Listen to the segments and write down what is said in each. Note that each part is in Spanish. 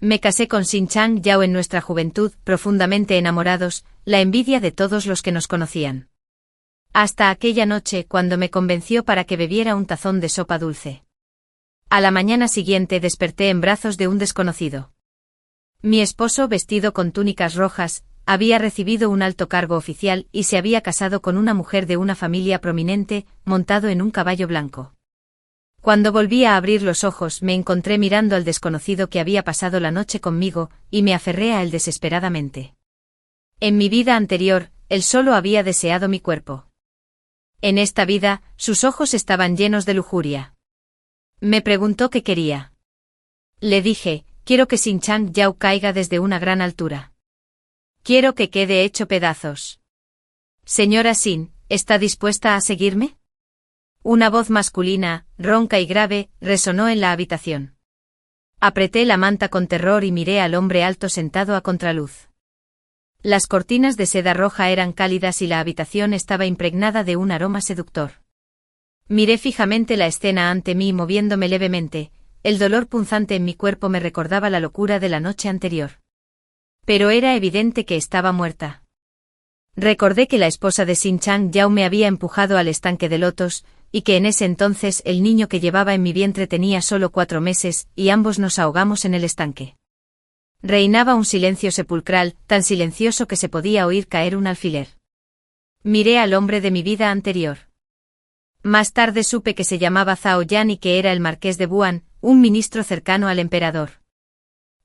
Me casé con Xin Chang Yao en nuestra juventud, profundamente enamorados, la envidia de todos los que nos conocían. Hasta aquella noche cuando me convenció para que bebiera un tazón de sopa dulce. A la mañana siguiente desperté en brazos de un desconocido. Mi esposo, vestido con túnicas rojas, había recibido un alto cargo oficial y se había casado con una mujer de una familia prominente, montado en un caballo blanco. Cuando volví a abrir los ojos me encontré mirando al desconocido que había pasado la noche conmigo, y me aferré a él desesperadamente. En mi vida anterior, él solo había deseado mi cuerpo. En esta vida, sus ojos estaban llenos de lujuria. Me preguntó qué quería. Le dije, quiero que Xin Chang Yao caiga desde una gran altura. Quiero que quede hecho pedazos. Señora Xin, ¿está dispuesta a seguirme? Una voz masculina, ronca y grave, resonó en la habitación. Apreté la manta con terror y miré al hombre alto sentado a contraluz. Las cortinas de seda roja eran cálidas y la habitación estaba impregnada de un aroma seductor. Miré fijamente la escena ante mí moviéndome levemente, el dolor punzante en mi cuerpo me recordaba la locura de la noche anterior. Pero era evidente que estaba muerta. Recordé que la esposa de Xin Chang Yao me había empujado al estanque de lotos, y que en ese entonces el niño que llevaba en mi vientre tenía solo 4 meses, y ambos nos ahogamos en el estanque. Reinaba un silencio sepulcral, tan silencioso que se podía oír caer un alfiler. Miré al hombre de mi vida anterior. Más tarde supe que se llamaba Zhao Yan y que era el marqués de Wuhan, un ministro cercano al emperador.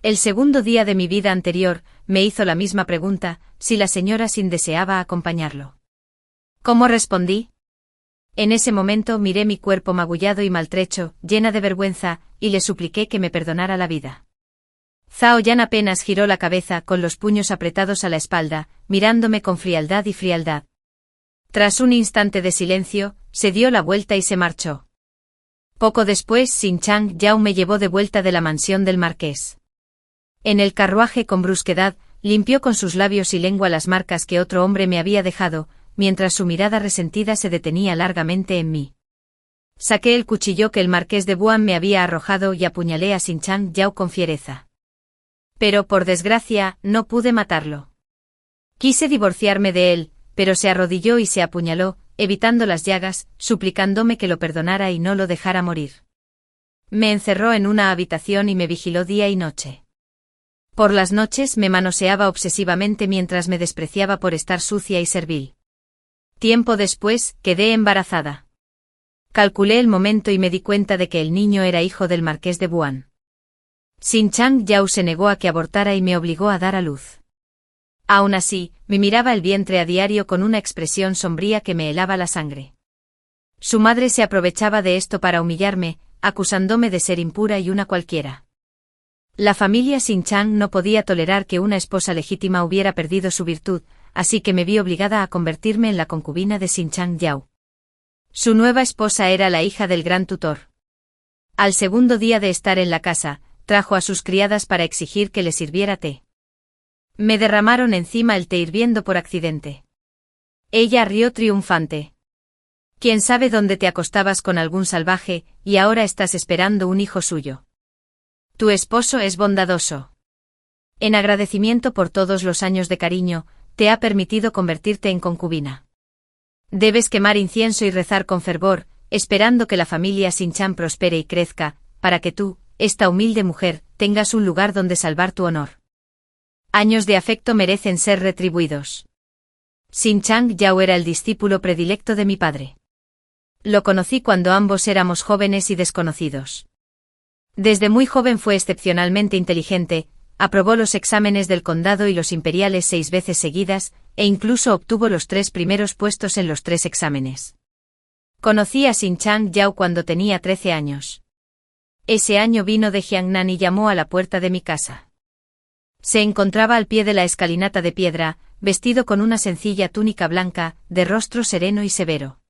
El segundo día de mi vida anterior, me hizo la misma pregunta, si la señora Xin deseaba acompañarlo. ¿Cómo respondí? En ese momento miré mi cuerpo magullado y maltrecho, llena de vergüenza, y le supliqué que me perdonara la vida. Zhao Yan apenas giró la cabeza con los puños apretados a la espalda, mirándome con frialdad y frialdad. Tras un instante de silencio, se dio la vuelta y se marchó. Poco después Xin Chang Yao me llevó de vuelta de la mansión del marqués. En el carruaje con brusquedad, limpió con sus labios y lengua las marcas que otro hombre me había dejado, mientras su mirada resentida se detenía largamente en mí. Saqué el cuchillo que el marqués de Wuhan me había arrojado y apuñalé a Xin Chang Yao con fiereza. Pero por desgracia, no pude matarlo. Quise divorciarme de él, pero se arrodilló y se apuñaló, evitando las llagas, suplicándome que lo perdonara y no lo dejara morir. Me encerró en una habitación y me vigiló día y noche. Por las noches me manoseaba obsesivamente mientras me despreciaba por estar sucia y servil. Tiempo después, quedé embarazada. Calculé el momento y me di cuenta de que el niño era hijo del marqués de Wuhan. Xin Chang Yao se negó a que abortara y me obligó a dar a luz. Aún así, me miraba el vientre a diario con una expresión sombría que me helaba la sangre. Su madre se aprovechaba de esto para humillarme, acusándome de ser impura y una cualquiera. La familia Xin Chang no podía tolerar que una esposa legítima hubiera perdido su virtud, así que me vi obligada a convertirme en la concubina de Xin Chang Yao. Su nueva esposa era la hija del gran tutor. Al segundo día de estar en la casa, trajo a sus criadas para exigir que le sirviera té. Me derramaron encima el té hirviendo por accidente. Ella rió triunfante. ¿Quién sabe dónde te acostabas con algún salvaje, y ahora estás esperando un hijo suyo? Tu esposo es bondadoso. En agradecimiento por todos los años de cariño, te ha permitido convertirte en concubina. Debes quemar incienso y rezar con fervor, esperando que la familia Xin Chang prospere y crezca, para que tú, esta humilde mujer, tengas un lugar donde salvar tu honor. Años de afecto merecen ser retribuidos. Xin Chang Yao era el discípulo predilecto de mi padre. Lo conocí cuando ambos éramos jóvenes y desconocidos. Desde muy joven fue excepcionalmente inteligente, aprobó los exámenes del condado y los imperiales 6 veces seguidas, e incluso obtuvo los 3 primeros puestos en los 3 exámenes. Conocí a Xin Chang Yao cuando tenía 13 años. Ese año vino de Jiangnan y llamó a la puerta de mi casa. Se encontraba al pie de la escalinata de piedra, vestido con una sencilla túnica blanca, de rostro sereno y severo.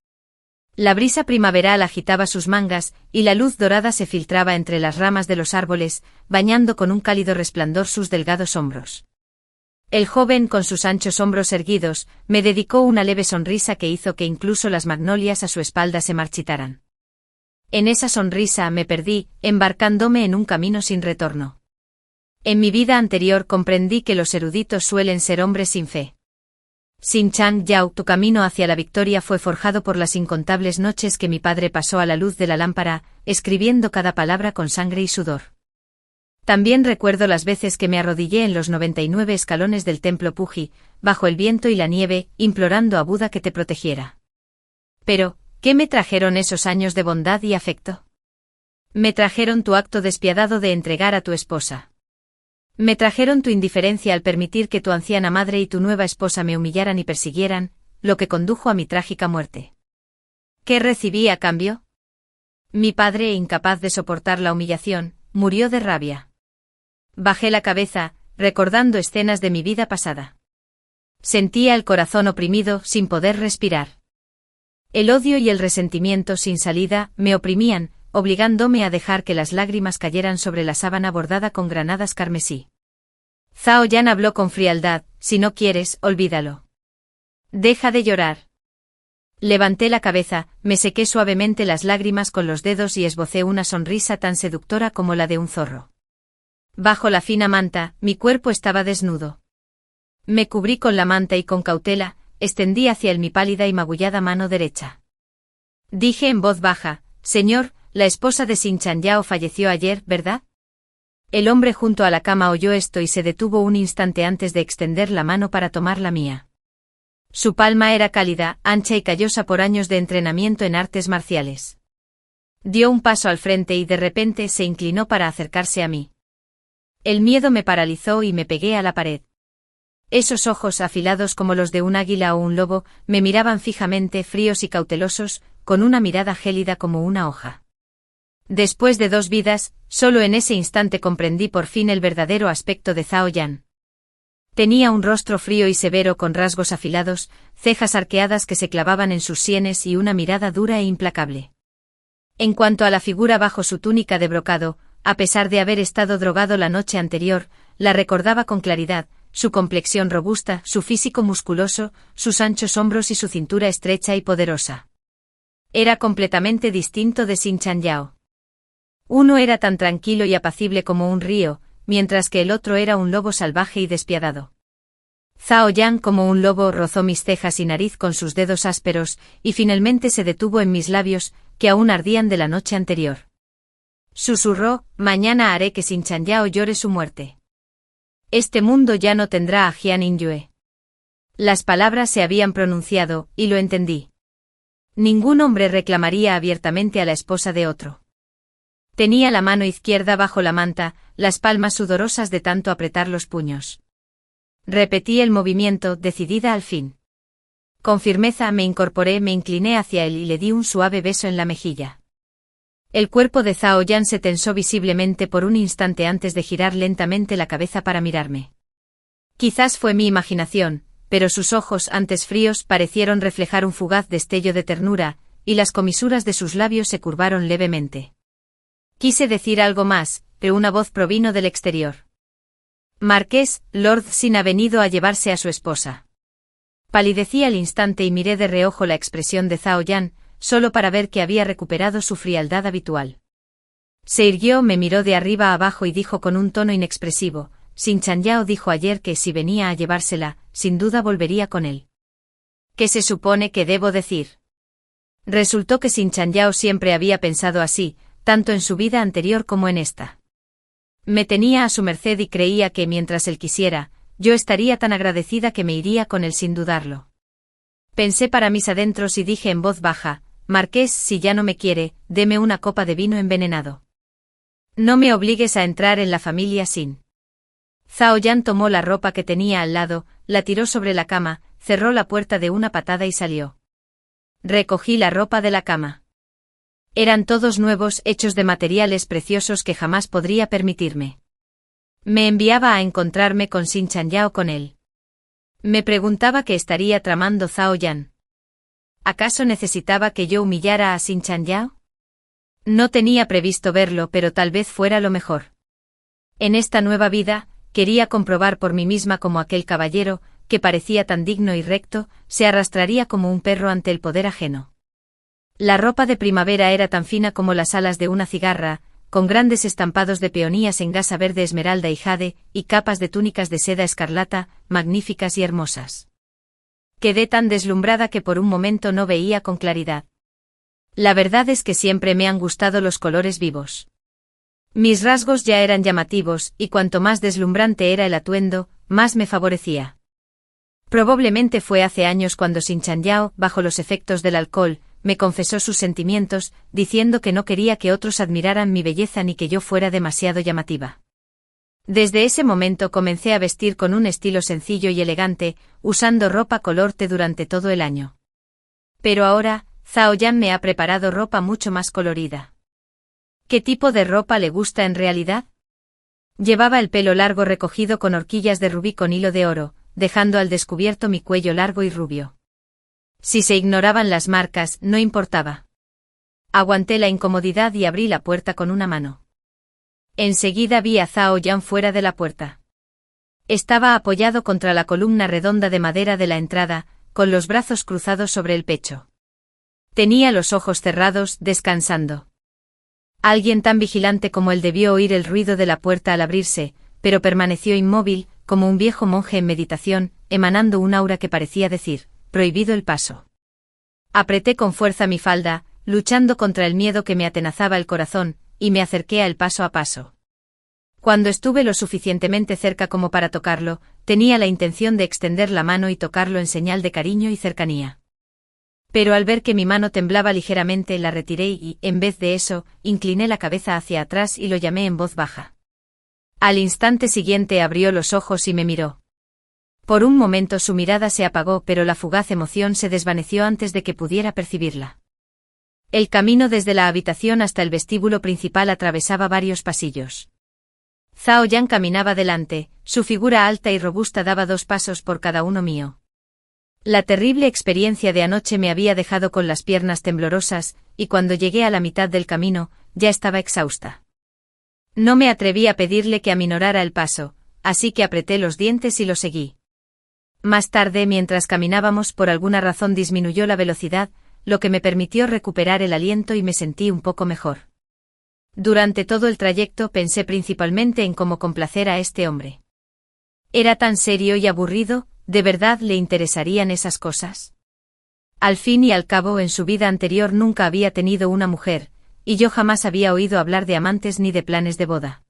La brisa primaveral agitaba sus mangas, y la luz dorada se filtraba entre las ramas de los árboles, bañando con un cálido resplandor sus delgados hombros. El joven, con sus anchos hombros erguidos, me dedicó una leve sonrisa que hizo que incluso las magnolias a su espalda se marchitaran. En esa sonrisa me perdí, embarcándome en un camino sin retorno. En mi vida anterior comprendí que los eruditos suelen ser hombres sin fe. Sin Chang Yao, tu camino hacia la victoria fue forjado por las incontables noches que mi padre pasó a la luz de la lámpara, escribiendo cada palabra con sangre y sudor. También recuerdo las veces que me arrodillé en los 99 escalones del templo Puji, bajo el viento y la nieve, implorando a Buda que te protegiera. Pero, ¿qué me trajeron esos años de bondad y afecto? Me trajeron tu acto despiadado de entregar a tu esposa. Me trajeron tu indiferencia al permitir que tu anciana madre y tu nueva esposa me humillaran y persiguieran, lo que condujo a mi trágica muerte. ¿Qué recibí a cambio? Mi padre, incapaz de soportar la humillación, murió de rabia. Bajé la cabeza, recordando escenas de mi vida pasada. Sentía el corazón oprimido, sin poder respirar. El odio y el resentimiento sin salida me oprimían, obligándome a dejar que las lágrimas cayeran sobre la sábana bordada con granadas carmesí. Zhao Yan habló con frialdad: si no quieres, olvídalo. Deja de llorar. Levanté la cabeza, me sequé suavemente las lágrimas con los dedos y esbocé una sonrisa tan seductora como la de un zorro. Bajo la fina manta, mi cuerpo estaba desnudo. Me cubrí con la manta y con cautela, extendí hacia él mi pálida y magullada mano derecha. Dije en voz baja: Señor, la esposa de Xin Chanyao falleció ayer, ¿verdad? El hombre junto a la cama oyó esto y se detuvo un instante antes de extender la mano para tomar la mía. Su palma era cálida, ancha y callosa por años de entrenamiento en artes marciales. Dio un paso al frente y de repente se inclinó para acercarse a mí. El miedo me paralizó y me pegué a la pared. Esos ojos afilados como los de un águila o un lobo me miraban fijamente, fríos y cautelosos, con una mirada gélida como una hoja. Después de 2 vidas, solo en ese instante comprendí por fin el verdadero aspecto de Zhao Yan. Tenía un rostro frío y severo con rasgos afilados, cejas arqueadas que se clavaban en sus sienes y una mirada dura e implacable. En cuanto a la figura bajo su túnica de brocado, a pesar de haber estado drogado la noche anterior, la recordaba con claridad: su complexión robusta, su físico musculoso, sus anchos hombros y su cintura estrecha y poderosa. Era completamente distinto de Xin Chanyao. Uno era tan tranquilo y apacible como un río, mientras que el otro era un lobo salvaje y despiadado. Zhao Yan, como un lobo, rozó mis cejas y nariz con sus dedos ásperos, y finalmente se detuvo en mis labios, que aún ardían de la noche anterior. Susurró: mañana haré que Xin Chanyao llore su muerte. Este mundo ya no tendrá a Jian Inyue. Las palabras se habían pronunciado, y lo entendí. Ningún hombre reclamaría abiertamente a la esposa de otro. Tenía la mano izquierda bajo la manta, las palmas sudorosas de tanto apretar los puños. Repetí el movimiento, decidida al fin. Con firmeza me incorporé, me incliné hacia él y le di un suave beso en la mejilla. El cuerpo de Zhao Yan se tensó visiblemente por un instante antes de girar lentamente la cabeza para mirarme. Quizás fue mi imaginación, pero sus ojos, antes fríos, parecieron reflejar un fugaz destello de ternura, y las comisuras de sus labios se curvaron levemente. Quise decir algo más, pero una voz provino del exterior. Marqués, Lord Xin ha venido a llevarse a su esposa. Palidecí al instante y miré de reojo la expresión de Zhao Yan, solo para ver que había recuperado su frialdad habitual. Se irguió, me miró de arriba a abajo y dijo con un tono inexpresivo: Xin Chanyao dijo ayer que si venía a llevársela, sin duda volvería con él. ¿Qué se supone que debo decir? Resultó que Xin Chanyao siempre había pensado así, tanto en su vida anterior como en esta. Me tenía a su merced y creía que mientras él quisiera, yo estaría tan agradecida que me iría con él sin dudarlo. Pensé para mis adentros y dije en voz baja: Marqués, si ya no me quiere, deme una copa de vino envenenado. No me obligues a entrar en la familia Xin. Zhao Yan tomó la ropa que tenía al lado, la tiró sobre la cama, cerró la puerta de una patada y salió. Recogí la ropa de la cama. Eran todos nuevos, hechos de materiales preciosos que jamás podría permitirme. Me enviaba a encontrarme con Xin Chanyao con él. Me preguntaba qué estaría tramando Zhao Yan. ¿Acaso necesitaba que yo humillara a Xin Chanyao? No tenía previsto verlo, pero tal vez fuera lo mejor. En esta nueva vida, quería comprobar por mí misma cómo aquel caballero, que parecía tan digno y recto, se arrastraría como un perro ante el poder ajeno. La ropa de primavera era tan fina como las alas de una cigarra, con grandes estampados de peonías en gasa verde esmeralda y jade, y capas de túnicas de seda escarlata, magníficas y hermosas. Quedé tan deslumbrada que por un momento no veía con claridad. La verdad es que siempre me han gustado los colores vivos. Mis rasgos ya eran llamativos, y cuanto más deslumbrante era el atuendo, más me favorecía. Probablemente fue hace años cuando Sin Chan Yao, bajo los efectos del alcohol, me confesó sus sentimientos, diciendo que no quería que otros admiraran mi belleza ni que yo fuera demasiado llamativa. Desde ese momento comencé a vestir con un estilo sencillo y elegante, usando ropa color té durante todo el año. Pero ahora, Zhao Yan me ha preparado ropa mucho más colorida. ¿Qué tipo de ropa le gusta en realidad? Llevaba el pelo largo recogido con horquillas de rubí con hilo de oro, dejando al descubierto mi cuello largo y rubio. Si se ignoraban las marcas, no importaba. Aguanté la incomodidad y abrí la puerta con una mano. Enseguida vi a Zhao Yan fuera de la puerta. Estaba apoyado contra la columna redonda de madera de la entrada, con los brazos cruzados sobre el pecho. Tenía los ojos cerrados, descansando. Alguien tan vigilante como él debió oír el ruido de la puerta al abrirse, pero permaneció inmóvil, como un viejo monje en meditación, emanando un aura que parecía decir: prohibido el paso. Apreté con fuerza mi falda, luchando contra el miedo que me atenazaba el corazón, y me acerqué a él paso a paso. Cuando estuve lo suficientemente cerca como para tocarlo, tenía la intención de extender la mano y tocarlo en señal de cariño y cercanía. Pero al ver que mi mano temblaba ligeramente la retiré y, en vez de eso, incliné la cabeza hacia atrás y lo llamé en voz baja. Al instante siguiente abrió los ojos y me miró. Por un momento su mirada se apagó, pero la fugaz emoción se desvaneció antes de que pudiera percibirla. El camino desde la habitación hasta el vestíbulo principal atravesaba varios pasillos. Zhao Yan caminaba delante, su figura alta y robusta daba 2 pasos por cada uno mío. La terrible experiencia de anoche me había dejado con las piernas temblorosas, y cuando llegué a la mitad del camino, ya estaba exhausta. No me atreví a pedirle que aminorara el paso, así que apreté los dientes y lo seguí. Más tarde, mientras caminábamos, por alguna razón disminuyó la velocidad, lo que me permitió recuperar el aliento y me sentí un poco mejor. Durante todo el trayecto pensé principalmente en cómo complacer a este hombre. Era tan serio y aburrido, ¿de verdad le interesarían esas cosas? Al fin y al cabo, en su vida anterior nunca había tenido una mujer, y yo jamás había oído hablar de amantes ni de planes de boda.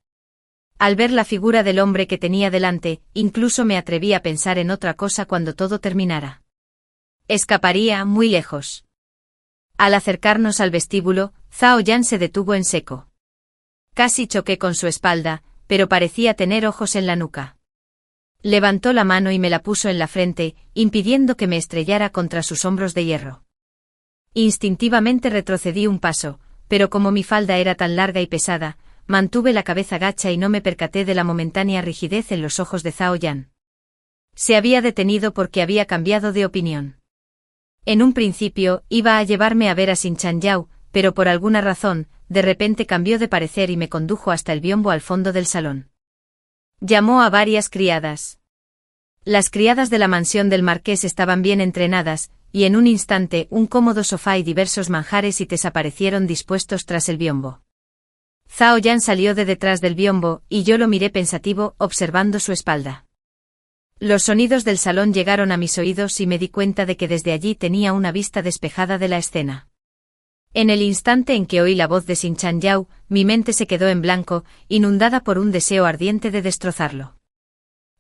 Al ver la figura del hombre que tenía delante, incluso me atreví a pensar en otra cosa cuando todo terminara. Escaparía muy lejos. Al acercarnos al vestíbulo, Zhao Yan se detuvo en seco. Casi choqué con su espalda, pero parecía tener ojos en la nuca. Levantó la mano y me la puso en la frente, impidiendo que me estrellara contra sus hombros de hierro. Instintivamente retrocedí un paso, pero como mi falda era tan larga y pesada, mantuve la cabeza gacha y no me percaté de la momentánea rigidez en los ojos de Zhao Yan. Se había detenido porque había cambiado de opinión. En un principio, iba a llevarme a ver a Sin Chan Yao, pero por alguna razón, de repente cambió de parecer y me condujo hasta el biombo al fondo del salón. Llamó a varias criadas. Las criadas de la mansión del marqués estaban bien entrenadas, y en un instante un cómodo sofá y diversos manjares y tés aparecieron dispuestos tras el biombo. Zhao Yan salió de detrás del biombo, y yo lo miré pensativo, observando su espalda. Los sonidos del salón llegaron a mis oídos y me di cuenta de que desde allí tenía una vista despejada de la escena. En el instante en que oí la voz de Sin Chan Yao, mi mente se quedó en blanco, inundada por un deseo ardiente de destrozarlo.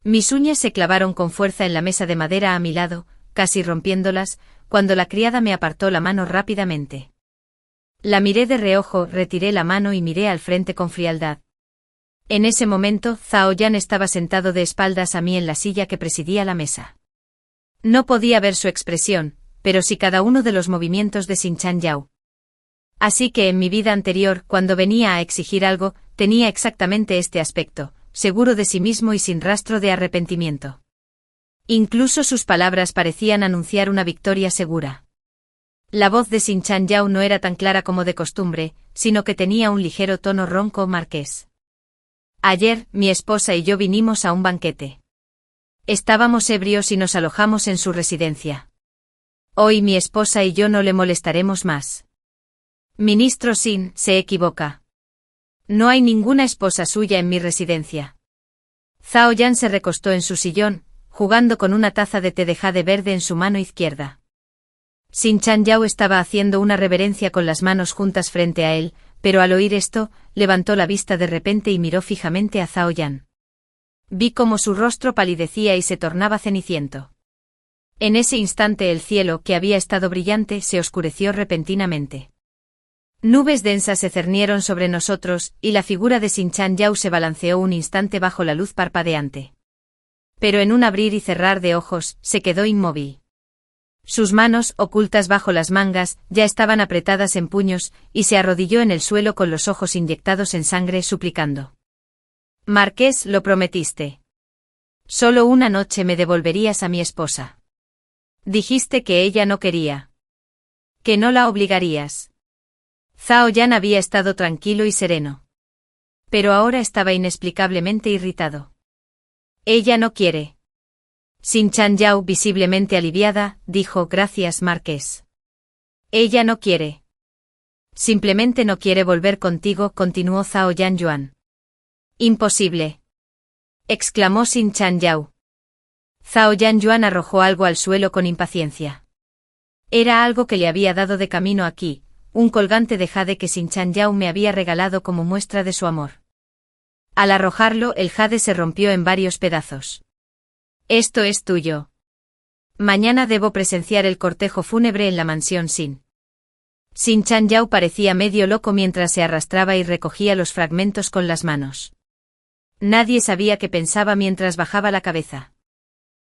Mis uñas se clavaron con fuerza en la mesa de madera a mi lado, casi rompiéndolas, cuando la criada me apartó la mano rápidamente. La miré de reojo, retiré la mano y miré al frente con frialdad. En ese momento, Zhao Yan estaba sentado de espaldas a mí en la silla que presidía la mesa. No podía ver su expresión, pero sí cada uno de los movimientos de Sin Chan Yao. Así que en mi vida anterior, cuando venía a exigir algo, tenía exactamente este aspecto, seguro de sí mismo y sin rastro de arrepentimiento. Incluso sus palabras parecían anunciar una victoria segura. La voz de Sin Chan Yao no era tan clara como de costumbre, sino que tenía un ligero tono ronco marqués. Ayer, mi esposa y yo vinimos a un banquete. Estábamos ebrios y nos alojamos en su residencia. Hoy mi esposa y yo no le molestaremos más. Ministro Sin, se equivoca. No hay ninguna esposa suya en mi residencia. Zhao Yan se recostó en su sillón, jugando con una taza de té de jade verde en su mano izquierda. Xin Chanyao estaba haciendo una reverencia con las manos juntas frente a él, pero al oír esto, levantó la vista de repente y miró fijamente a Zhao Yan. Vi cómo su rostro palidecía y se tornaba ceniciento. En ese instante el cielo, que había estado brillante, se oscureció repentinamente. Nubes densas se cernieron sobre nosotros, y la figura de Xin Chanyao se balanceó un instante bajo la luz parpadeante. Pero en un abrir y cerrar de ojos, se quedó inmóvil. Sus manos, ocultas bajo las mangas, ya estaban apretadas en puños, y se arrodilló en el suelo con los ojos inyectados en sangre suplicando. Marqués, lo prometiste. Solo una noche me devolverías a mi esposa. Dijiste que ella no quería. Que no la obligarías. Zhao Yan había estado tranquilo y sereno. Pero ahora estaba inexplicablemente irritado. Ella no quiere. Xin Chanyao, visiblemente aliviada, dijo: gracias, Marqués. Ella no quiere. Simplemente no quiere volver contigo, continuó Zhao Yan Yuan. Imposible. Exclamó Xin Chanyao. Zhao Yan Yuan arrojó algo al suelo con impaciencia. Era algo que le había dado de camino aquí, un colgante de jade que Xin Chanyao me había regalado como muestra de su amor. Al arrojarlo, el jade se rompió en varios pedazos. Esto es tuyo. Mañana debo presenciar el cortejo fúnebre en la mansión Xin. Xin Chanyao parecía medio loco mientras se arrastraba y recogía los fragmentos con las manos. Nadie sabía qué pensaba mientras bajaba la cabeza.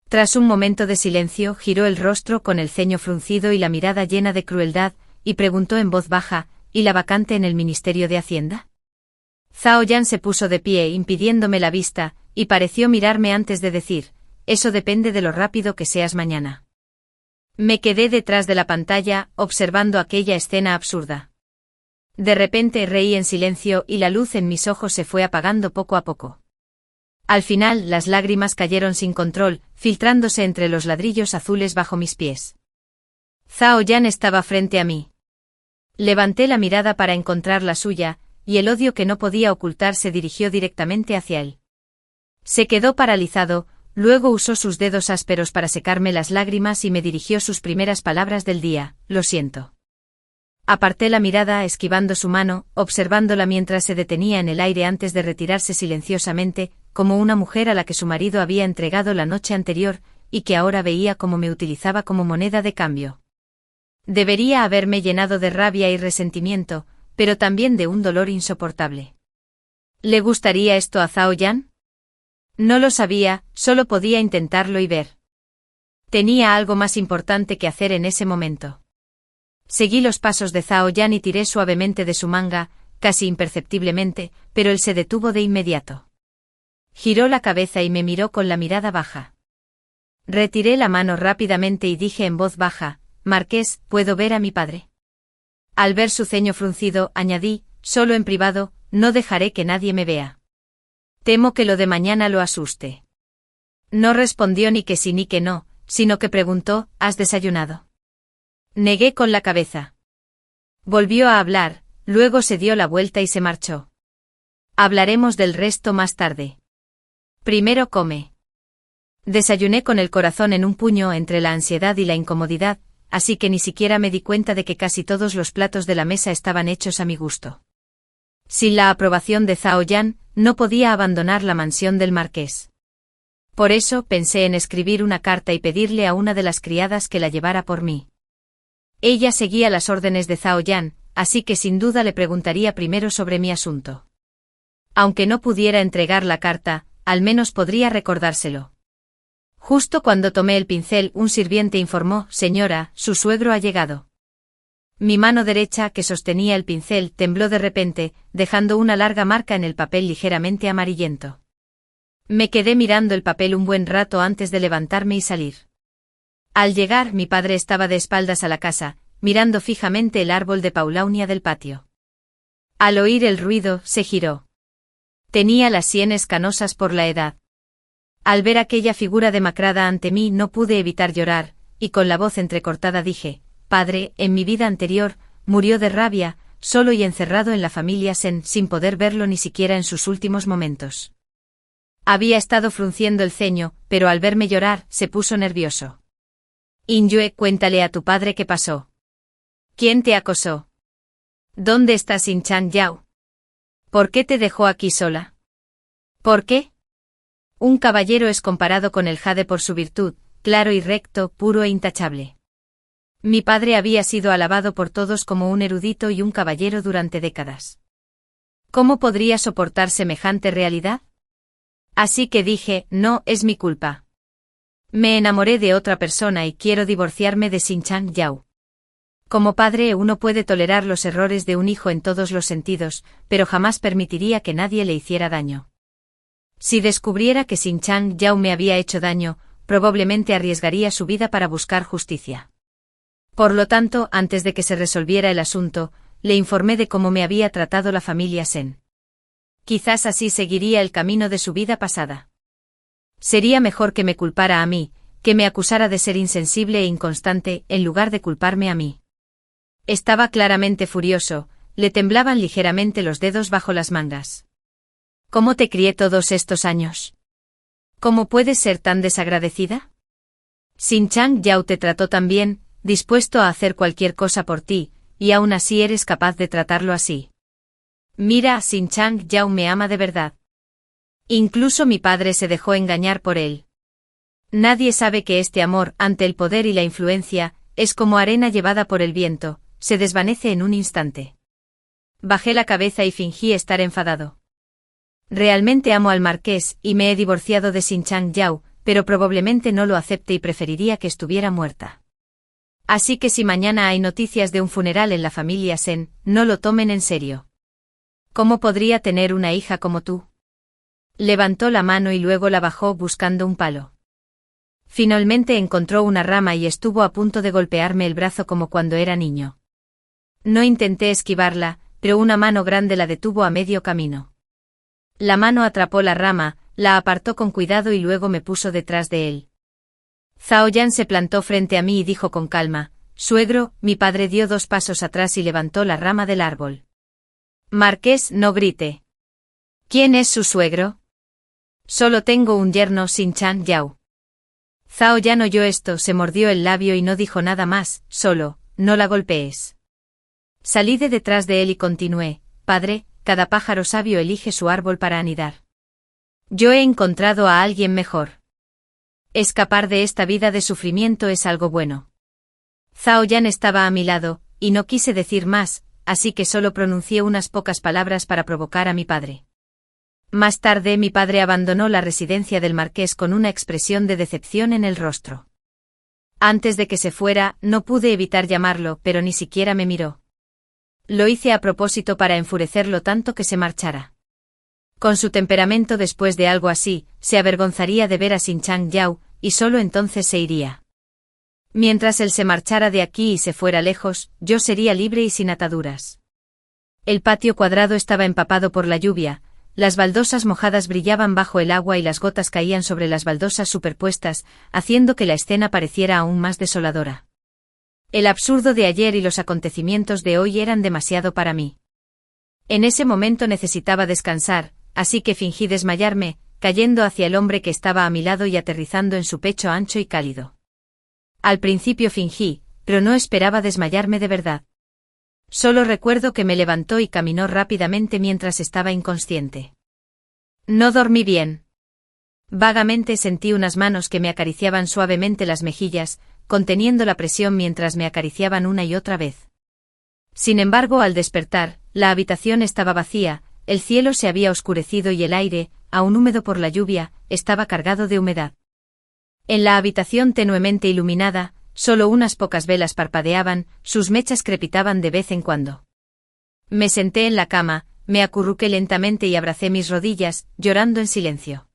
Tras un momento de silencio, giró el rostro con el ceño fruncido y la mirada llena de crueldad, y preguntó en voz baja: ¿y la vacante en el Ministerio de Hacienda? Zhao Yan se puso de pie impidiéndome la vista, y pareció mirarme antes de decir: eso depende de lo rápido que seas mañana. Me quedé detrás de la pantalla, observando aquella escena absurda. De repente reí en silencio y la luz en mis ojos se fue apagando poco a poco. Al final las lágrimas cayeron sin control, filtrándose entre los ladrillos azules bajo mis pies. Zhao Yan estaba frente a mí. Levanté la mirada para encontrar la suya, y el odio que no podía ocultar se dirigió directamente hacia él. Se quedó paralizado, luego usó sus dedos ásperos para secarme las lágrimas y me dirigió sus primeras palabras del día: lo siento. Aparté la mirada esquivando su mano, observándola mientras se detenía en el aire antes de retirarse silenciosamente, como una mujer a la que su marido había entregado la noche anterior, y que ahora veía cómo me utilizaba como moneda de cambio. Debería haberme llenado de rabia y resentimiento, pero también de un dolor insoportable. ¿Le gustaría esto a Zhao Yan? No lo sabía, solo podía intentarlo y ver. Tenía algo más importante que hacer en ese momento. Seguí los pasos de Zhao Yan y tiré suavemente de su manga, casi imperceptiblemente, pero él se detuvo de inmediato. Giró la cabeza y me miró con la mirada baja. Retiré la mano rápidamente y dije en voz baja: Marqués, ¿puedo ver a mi padre? Al ver su ceño fruncido, añadí: solo en privado, no dejaré que nadie me vea. Temo que lo de mañana lo asuste. No respondió ni que sí ni que no, sino que preguntó: ¿has desayunado? Negué con la cabeza. Volvió a hablar, luego se dio la vuelta y se marchó. Hablaremos del resto más tarde. Primero come. Desayuné con el corazón en un puño entre la ansiedad y la incomodidad, así que ni siquiera me di cuenta de que casi todos los platos de la mesa estaban hechos a mi gusto. Sin la aprobación de Zhao Yan, no podía abandonar la mansión del marqués. Por eso pensé en escribir una carta y pedirle a una de las criadas que la llevara por mí. Ella seguía las órdenes de Zhao Yan, así que sin duda le preguntaría primero sobre mi asunto. Aunque no pudiera entregar la carta, al menos podría recordárselo. Justo cuando tomé el pincel, un sirviente informó: señora, su suegro ha llegado. Mi mano derecha, que sostenía el pincel, tembló de repente, dejando una larga marca en el papel ligeramente amarillento. Me quedé mirando el papel un buen rato antes de levantarme y salir. Al llegar, mi padre estaba de espaldas a la casa, mirando fijamente el árbol de paulaunia del patio. Al oír el ruido, se giró. Tenía las sienes canosas por la edad. Al ver aquella figura demacrada ante mí no pude evitar llorar, y con la voz entrecortada dije: Padre, en mi vida anterior, murió de rabia, solo y encerrado en la familia Sen, sin poder verlo ni siquiera en sus últimos momentos. Había estado frunciendo el ceño, pero al verme llorar, se puso nervioso. In-yue, cuéntale a tu padre qué pasó. ¿Quién te acosó? ¿Dónde está Sin Chang-yao? ¿Por qué te dejó aquí sola? ¿Por qué? Un caballero es comparado con el jade por su virtud, claro y recto, puro e intachable. Mi padre había sido alabado por todos como un erudito y un caballero durante décadas. ¿Cómo podría soportar semejante realidad? Así que dije, no, es mi culpa. Me enamoré de otra persona y quiero divorciarme de Sin Chang-yao. Como padre uno puede tolerar los errores de un hijo en todos los sentidos, pero jamás permitiría que nadie le hiciera daño. Si descubriera que Sin Chang-yao me había hecho daño, probablemente arriesgaría su vida para buscar justicia. Por lo tanto, antes de que se resolviera el asunto, le informé de cómo me había tratado la familia Sen. Quizás así seguiría el camino de su vida pasada. Sería mejor que me culpara a mí, que me acusara de ser insensible e inconstante, en lugar de culparme a mí. Estaba claramente furioso, le temblaban ligeramente los dedos bajo las mangas. ¿Cómo te crié todos estos años? ¿Cómo puedes ser tan desagradecida? Sin Chang-yao te trató tan bien, dispuesto a hacer cualquier cosa por ti, y aún así eres capaz de tratarlo así. Mira, Sin Chang-yao me ama de verdad. Incluso mi padre se dejó engañar por él. Nadie sabe que este amor, ante el poder y la influencia, es como arena llevada por el viento, se desvanece en un instante. Bajé la cabeza y fingí estar enfadado. Realmente amo al marqués y me he divorciado de Sin Chang-yao, pero probablemente no lo acepte y preferiría que estuviera muerta. Así que si mañana hay noticias de un funeral en la familia Sen, no lo tomen en serio. ¿Cómo podría tener una hija como tú? Levantó la mano y luego la bajó buscando un palo. Finalmente encontró una rama y estuvo a punto de golpearme el brazo como cuando era niño. No intenté esquivarla, pero una mano grande la detuvo a medio camino. La mano atrapó la rama, la apartó con cuidado y luego me puso detrás de él. Zhao Yan se plantó frente a mí y dijo con calma, suegro, mi padre dio 2 pasos atrás y levantó la rama del árbol. Marqués, no grite. ¿Quién es su suegro? Solo tengo un yerno, Sin Chang-yao. Zhao Yan oyó esto, se mordió el labio y no dijo nada más, solo, no la golpees. Salí de detrás de él y continué, padre, cada pájaro sabio elige su árbol para anidar. Yo he encontrado a alguien mejor. Escapar de esta vida de sufrimiento es algo bueno. Zhao Yan estaba a mi lado, y no quise decir más, así que solo pronuncié unas pocas palabras para provocar a mi padre. Más tarde mi padre abandonó la residencia del marqués con una expresión de decepción en el rostro. Antes de que se fuera, no pude evitar llamarlo, pero ni siquiera me miró. Lo hice a propósito para enfurecerlo tanto que se marchara. Con su temperamento después de algo así, se avergonzaría de ver a Sin Chang-yao, y solo entonces se iría. Mientras él se marchara de aquí y se fuera lejos, yo sería libre y sin ataduras. El patio cuadrado estaba empapado por la lluvia, las baldosas mojadas brillaban bajo el agua y las gotas caían sobre las baldosas superpuestas, haciendo que la escena pareciera aún más desoladora. El absurdo de ayer y los acontecimientos de hoy eran demasiado para mí. En ese momento necesitaba descansar, así que fingí desmayarme, cayendo hacia el hombre que estaba a mi lado y aterrizando en su pecho ancho y cálido. Al principio fingí, pero no esperaba desmayarme de verdad. Solo recuerdo que me levantó y caminó rápidamente mientras estaba inconsciente. No dormí bien. Vagamente sentí unas manos que me acariciaban suavemente las mejillas, conteniendo la presión mientras me acariciaban una y otra vez. Sin embargo, al despertar, la habitación estaba vacía, el cielo se había oscurecido y el aire, aún húmedo por la lluvia, estaba cargado de humedad. En la habitación tenuemente iluminada, solo unas pocas velas parpadeaban, sus mechas crepitaban de vez en cuando. Me senté en la cama, me acurruqué lentamente y abracé mis rodillas, llorando en silencio.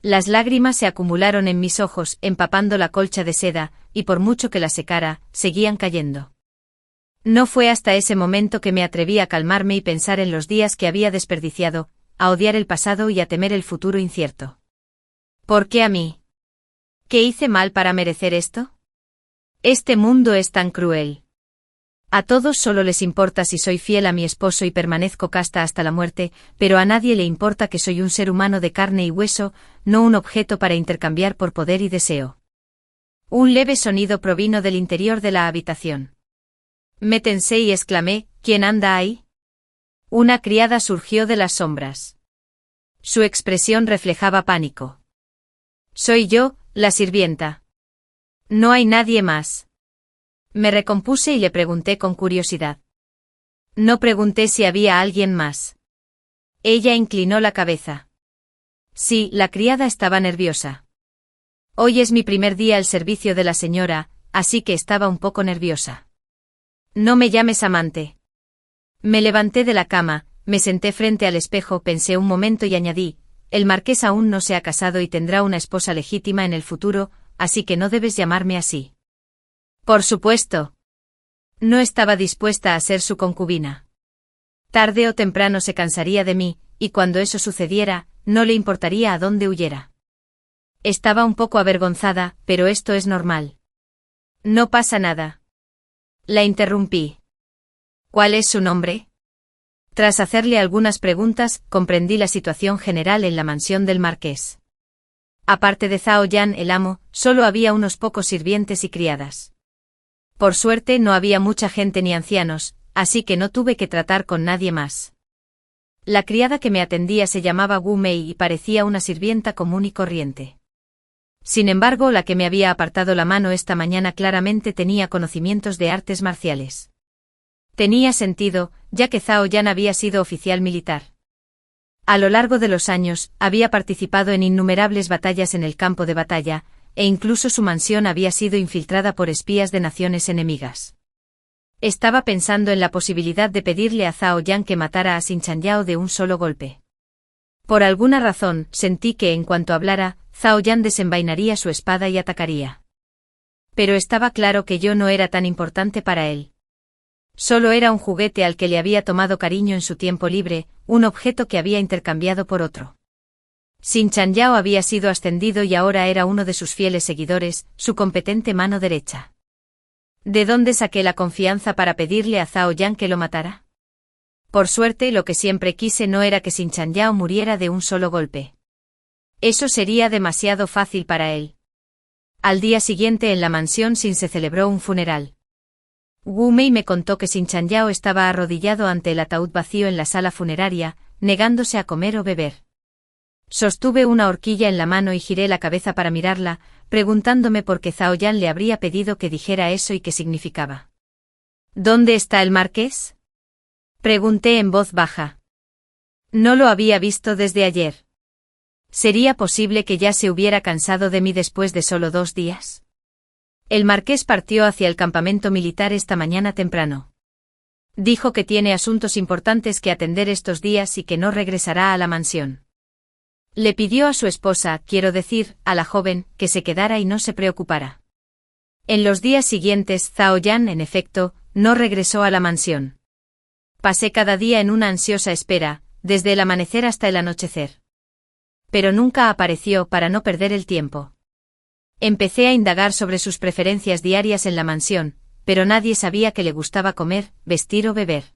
Las lágrimas se acumularon en mis ojos, empapando la colcha de seda, y por mucho que la secara, seguían cayendo. No fue hasta ese momento que me atreví a calmarme y pensar en los días que había desperdiciado, a odiar el pasado y a temer el futuro incierto. ¿Por qué a mí? ¿Qué hice mal para merecer esto? Este mundo es tan cruel. A todos solo les importa si soy fiel a mi esposo y permanezco casta hasta la muerte, pero a nadie le importa que soy un ser humano de carne y hueso, no un objeto para intercambiar por poder y deseo. Un leve sonido provino del interior de la habitación. Me tensé y exclamé, ¿quién anda ahí? Una criada surgió de las sombras. Su expresión reflejaba pánico. Soy yo, la sirvienta. No hay nadie más. Me recompuse y le pregunté con curiosidad. No pregunté si había alguien más. Ella inclinó la cabeza. Sí, la criada estaba nerviosa. Hoy es mi primer día al servicio de la señora, así que estaba un poco nerviosa. No me llames amante. Me levanté de la cama, me senté frente al espejo, pensé un momento y añadí, el marqués aún no se ha casado y tendrá una esposa legítima en el futuro, así que no debes llamarme así. Por supuesto. No estaba dispuesta a ser su concubina. Tarde o temprano se cansaría de mí, y cuando eso sucediera, no le importaría a dónde huyera. Estaba un poco avergonzada, pero esto es normal. No pasa nada. La interrumpí. ¿Cuál es su nombre? Tras hacerle algunas preguntas, comprendí la situación general en la mansión del marqués. Aparte de Zhao Yan el amo, solo había unos pocos sirvientes y criadas. Por suerte no había mucha gente ni ancianos, así que no tuve que tratar con nadie más. La criada que me atendía se llamaba Wu Mei y parecía una sirvienta común y corriente. Sin embargo, la que me había apartado la mano esta mañana claramente tenía conocimientos de artes marciales. Tenía sentido, ya que Zhao Yan había sido oficial militar. A lo largo de los años, había participado en innumerables batallas en el campo de batalla, e incluso su mansión había sido infiltrada por espías de naciones enemigas. Estaba pensando en la posibilidad de pedirle a Zhao Yan que matara a Xin Chanyao de un solo golpe. Por alguna razón, sentí que en cuanto hablara, Zhao Yan desenvainaría su espada y atacaría. Pero estaba claro que yo no era tan importante para él. Solo era un juguete al que le había tomado cariño en su tiempo libre, un objeto que había intercambiado por otro. Xin Chanyao había sido ascendido y ahora era uno de sus fieles seguidores, su competente mano derecha. ¿De dónde saqué la confianza para pedirle a Zhao Yan que lo matara? Por suerte, lo que siempre quise no era que Xin Chanyao muriera de un solo golpe. Eso sería demasiado fácil para él. Al día siguiente en la mansión Xin se celebró un funeral. Wu Mei me contó que Xin Chanyao estaba arrodillado ante el ataúd vacío en la sala funeraria, negándose a comer o beber. Sostuve una horquilla en la mano y giré la cabeza para mirarla, preguntándome por qué Zhao Yan le habría pedido que dijera eso y qué significaba. ¿Dónde está el marqués? Pregunté en voz baja. No lo había visto desde ayer. ¿Sería posible que ya se hubiera cansado de mí después de solo 2 días? El marqués partió hacia el campamento militar esta mañana temprano. Dijo que tiene asuntos importantes que atender estos días y que no regresará a la mansión. Le pidió a su esposa, quiero decir, a la joven, que se quedara y no se preocupara. En los días siguientes, Zhao Yan, en efecto, no regresó a la mansión. Pasé cada día en una ansiosa espera, desde el amanecer hasta el anochecer. Pero nunca apareció para no perder el tiempo. Empecé a indagar sobre sus preferencias diarias en la mansión, pero nadie sabía que le gustaba comer, vestir o beber.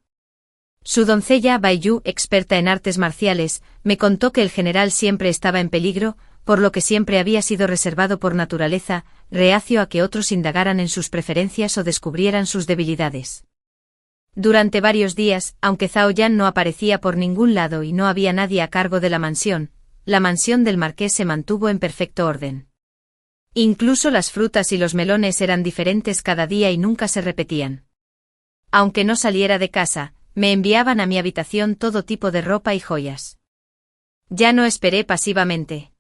Su doncella Bai Yu, experta en artes marciales, me contó que el general siempre estaba en peligro, por lo que siempre había sido reservado por naturaleza, reacio a que otros indagaran en sus preferencias o descubrieran sus debilidades. Durante varios días, aunque Zhao Yan no aparecía por ningún lado y no había nadie a cargo de la mansión del marqués se mantuvo en perfecto orden. Incluso las frutas y los melones eran diferentes cada día y nunca se repetían. Aunque no saliera de casa, me enviaban a mi habitación todo tipo de ropa y joyas. Ya no esperé pasivamente.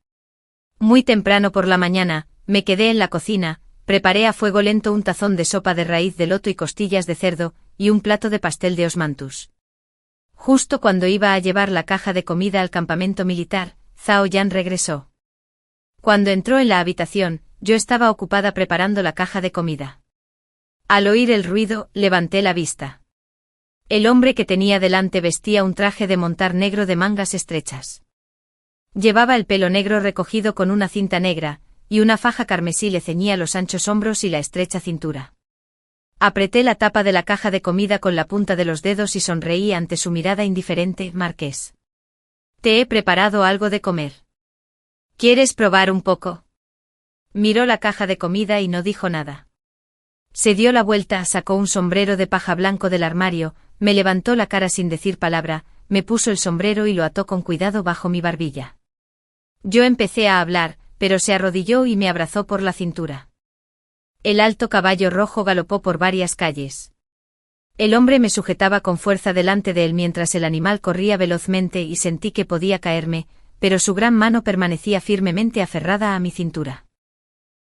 Muy temprano por la mañana, me quedé en la cocina, preparé a fuego lento un tazón de sopa de raíz de loto y costillas de cerdo, y un plato de pastel de osmanthus. Justo cuando iba a llevar la caja de comida al campamento militar, Zhao Yan regresó. Cuando entró en la habitación, yo estaba ocupada preparando la caja de comida. Al oír el ruido, levanté la vista. El hombre que tenía delante vestía un traje de montar negro de mangas estrechas. Llevaba el pelo negro recogido con una cinta negra, y una faja carmesí le ceñía los anchos hombros y la estrecha cintura. Apreté la tapa de la caja de comida con la punta de los dedos y sonreí ante su mirada indiferente. Marqués. Te he preparado algo de comer. ¿Quieres probar un poco? Miró la caja de comida y no dijo nada. Se dio la vuelta, sacó un sombrero de paja blanco del armario, me levantó la cara sin decir palabra, me puso el sombrero y lo ató con cuidado bajo mi barbilla. Yo empecé a hablar, pero se arrodilló y me abrazó por la cintura. El alto caballo rojo galopó por varias calles. El hombre me sujetaba con fuerza delante de él mientras el animal corría velozmente y sentí que podía caerme, pero su gran mano permanecía firmemente aferrada a mi cintura.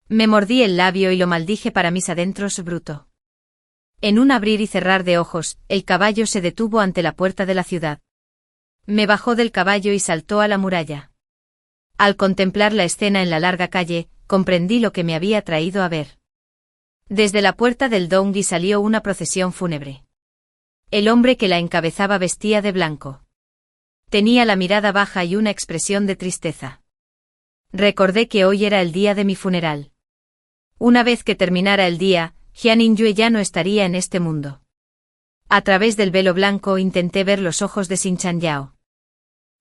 Me mordí el labio y lo maldije para mis adentros. Bruto. En un abrir y cerrar de ojos, el caballo se detuvo ante la puerta de la ciudad. Me bajó del caballo y saltó a la muralla. Al contemplar la escena en la larga calle, comprendí lo que me había traído a ver. Desde la puerta del Dongui salió una procesión fúnebre. El hombre que la encabezaba vestía de blanco. Tenía la mirada baja y una expresión de tristeza. Recordé que hoy era el día de mi funeral. Una vez que terminara el día, Jian Yue ya no estaría en este mundo. A través del velo blanco intenté ver los ojos de Xin Chanyao.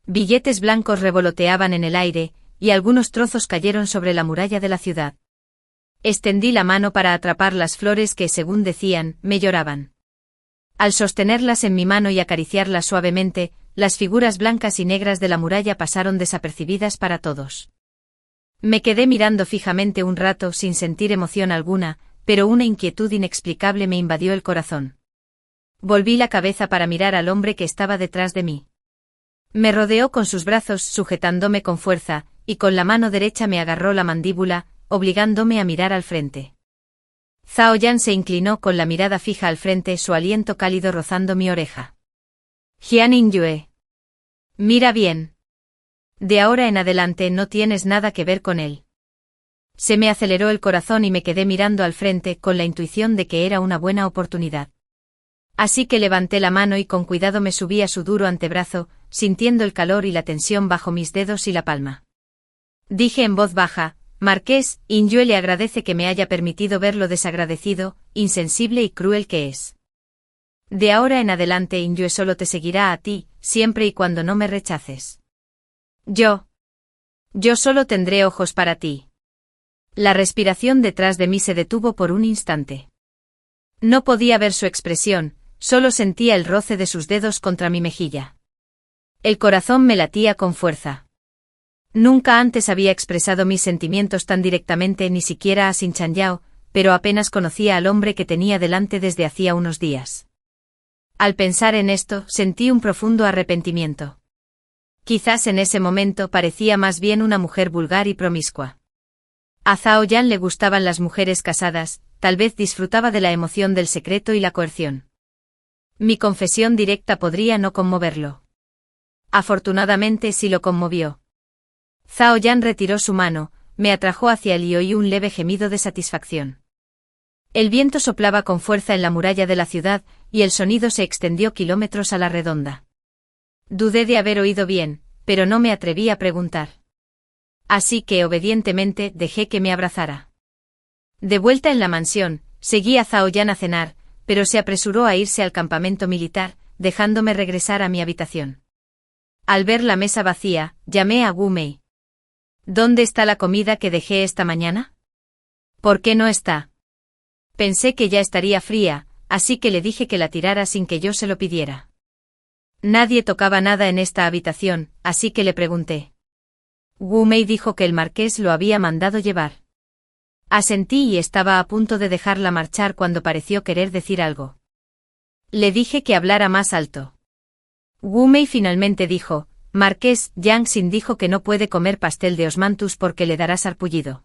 Billetes blancos revoloteaban en el aire, y algunos trozos cayeron sobre la muralla de la ciudad. Extendí la mano para atrapar las flores que, según decían, me lloraban. Al sostenerlas en mi mano y acariciarlas suavemente, las figuras blancas y negras de la muralla pasaron desapercibidas para todos. Me quedé mirando fijamente un rato sin sentir emoción alguna, pero una inquietud inexplicable me invadió el corazón. Volví la cabeza para mirar al hombre que estaba detrás de mí. Me rodeó con sus brazos sujetándome con fuerza, y con la mano derecha me agarró la mandíbula, obligándome a mirar al frente. Zhao Yan se inclinó con la mirada fija al frente, su aliento cálido rozando mi oreja. Jian Yue. Mira bien. De ahora en adelante no tienes nada que ver con él. Se me aceleró el corazón y me quedé mirando al frente con la intuición de que era una buena oportunidad. Así que levanté la mano y con cuidado me subí a su duro antebrazo, sintiendo el calor y la tensión bajo mis dedos y la palma. Dije en voz baja: Marqués, Yue le agradece que me haya permitido ver lo desagradecido, insensible y cruel que es. De ahora en adelante Yue solo te seguirá a ti, siempre y cuando no me rechaces. Yo solo tendré ojos para ti. La respiración detrás de mí se detuvo por un instante. No podía ver su expresión, solo sentía el roce de sus dedos contra mi mejilla. El corazón me latía con fuerza. Nunca antes había expresado mis sentimientos tan directamente, ni siquiera a Xin Chanyao, pero apenas conocía al hombre que tenía delante desde hacía unos días. Al pensar en esto, sentí un profundo arrepentimiento. Quizás en ese momento parecía más bien una mujer vulgar y promiscua. A Zhao Yan le gustaban las mujeres casadas, tal vez disfrutaba de la emoción del secreto y la coerción. Mi confesión directa podría no conmoverlo. Afortunadamente sí lo conmovió. Zhao Yan retiró su mano, me atrajo hacia él y oí un leve gemido de satisfacción. El viento soplaba con fuerza en la muralla de la ciudad, y el sonido se extendió kilómetros a la redonda. Dudé de haber oído bien, pero no me atreví a preguntar. Así que obedientemente dejé que me abrazara. De vuelta en la mansión, seguí a Zhao Yan a cenar, pero se apresuró a irse al campamento militar, dejándome regresar a mi habitación. Al ver la mesa vacía, llamé a Wu Mei. ¿Dónde está la comida que dejé esta mañana? ¿Por qué no está? Pensé que ya estaría fría, así que le dije que la tirara sin que yo se lo pidiera. Nadie tocaba nada en esta habitación, así que le pregunté. Wu Mei dijo que el marqués lo había mandado llevar. Asentí y estaba a punto de dejarla marchar cuando pareció querer decir algo. Le dije que hablara más alto. Wu Mei finalmente dijo: Marqués, Yang Xin dijo que no puede comer pastel de osmanthus porque le dará sarpullido.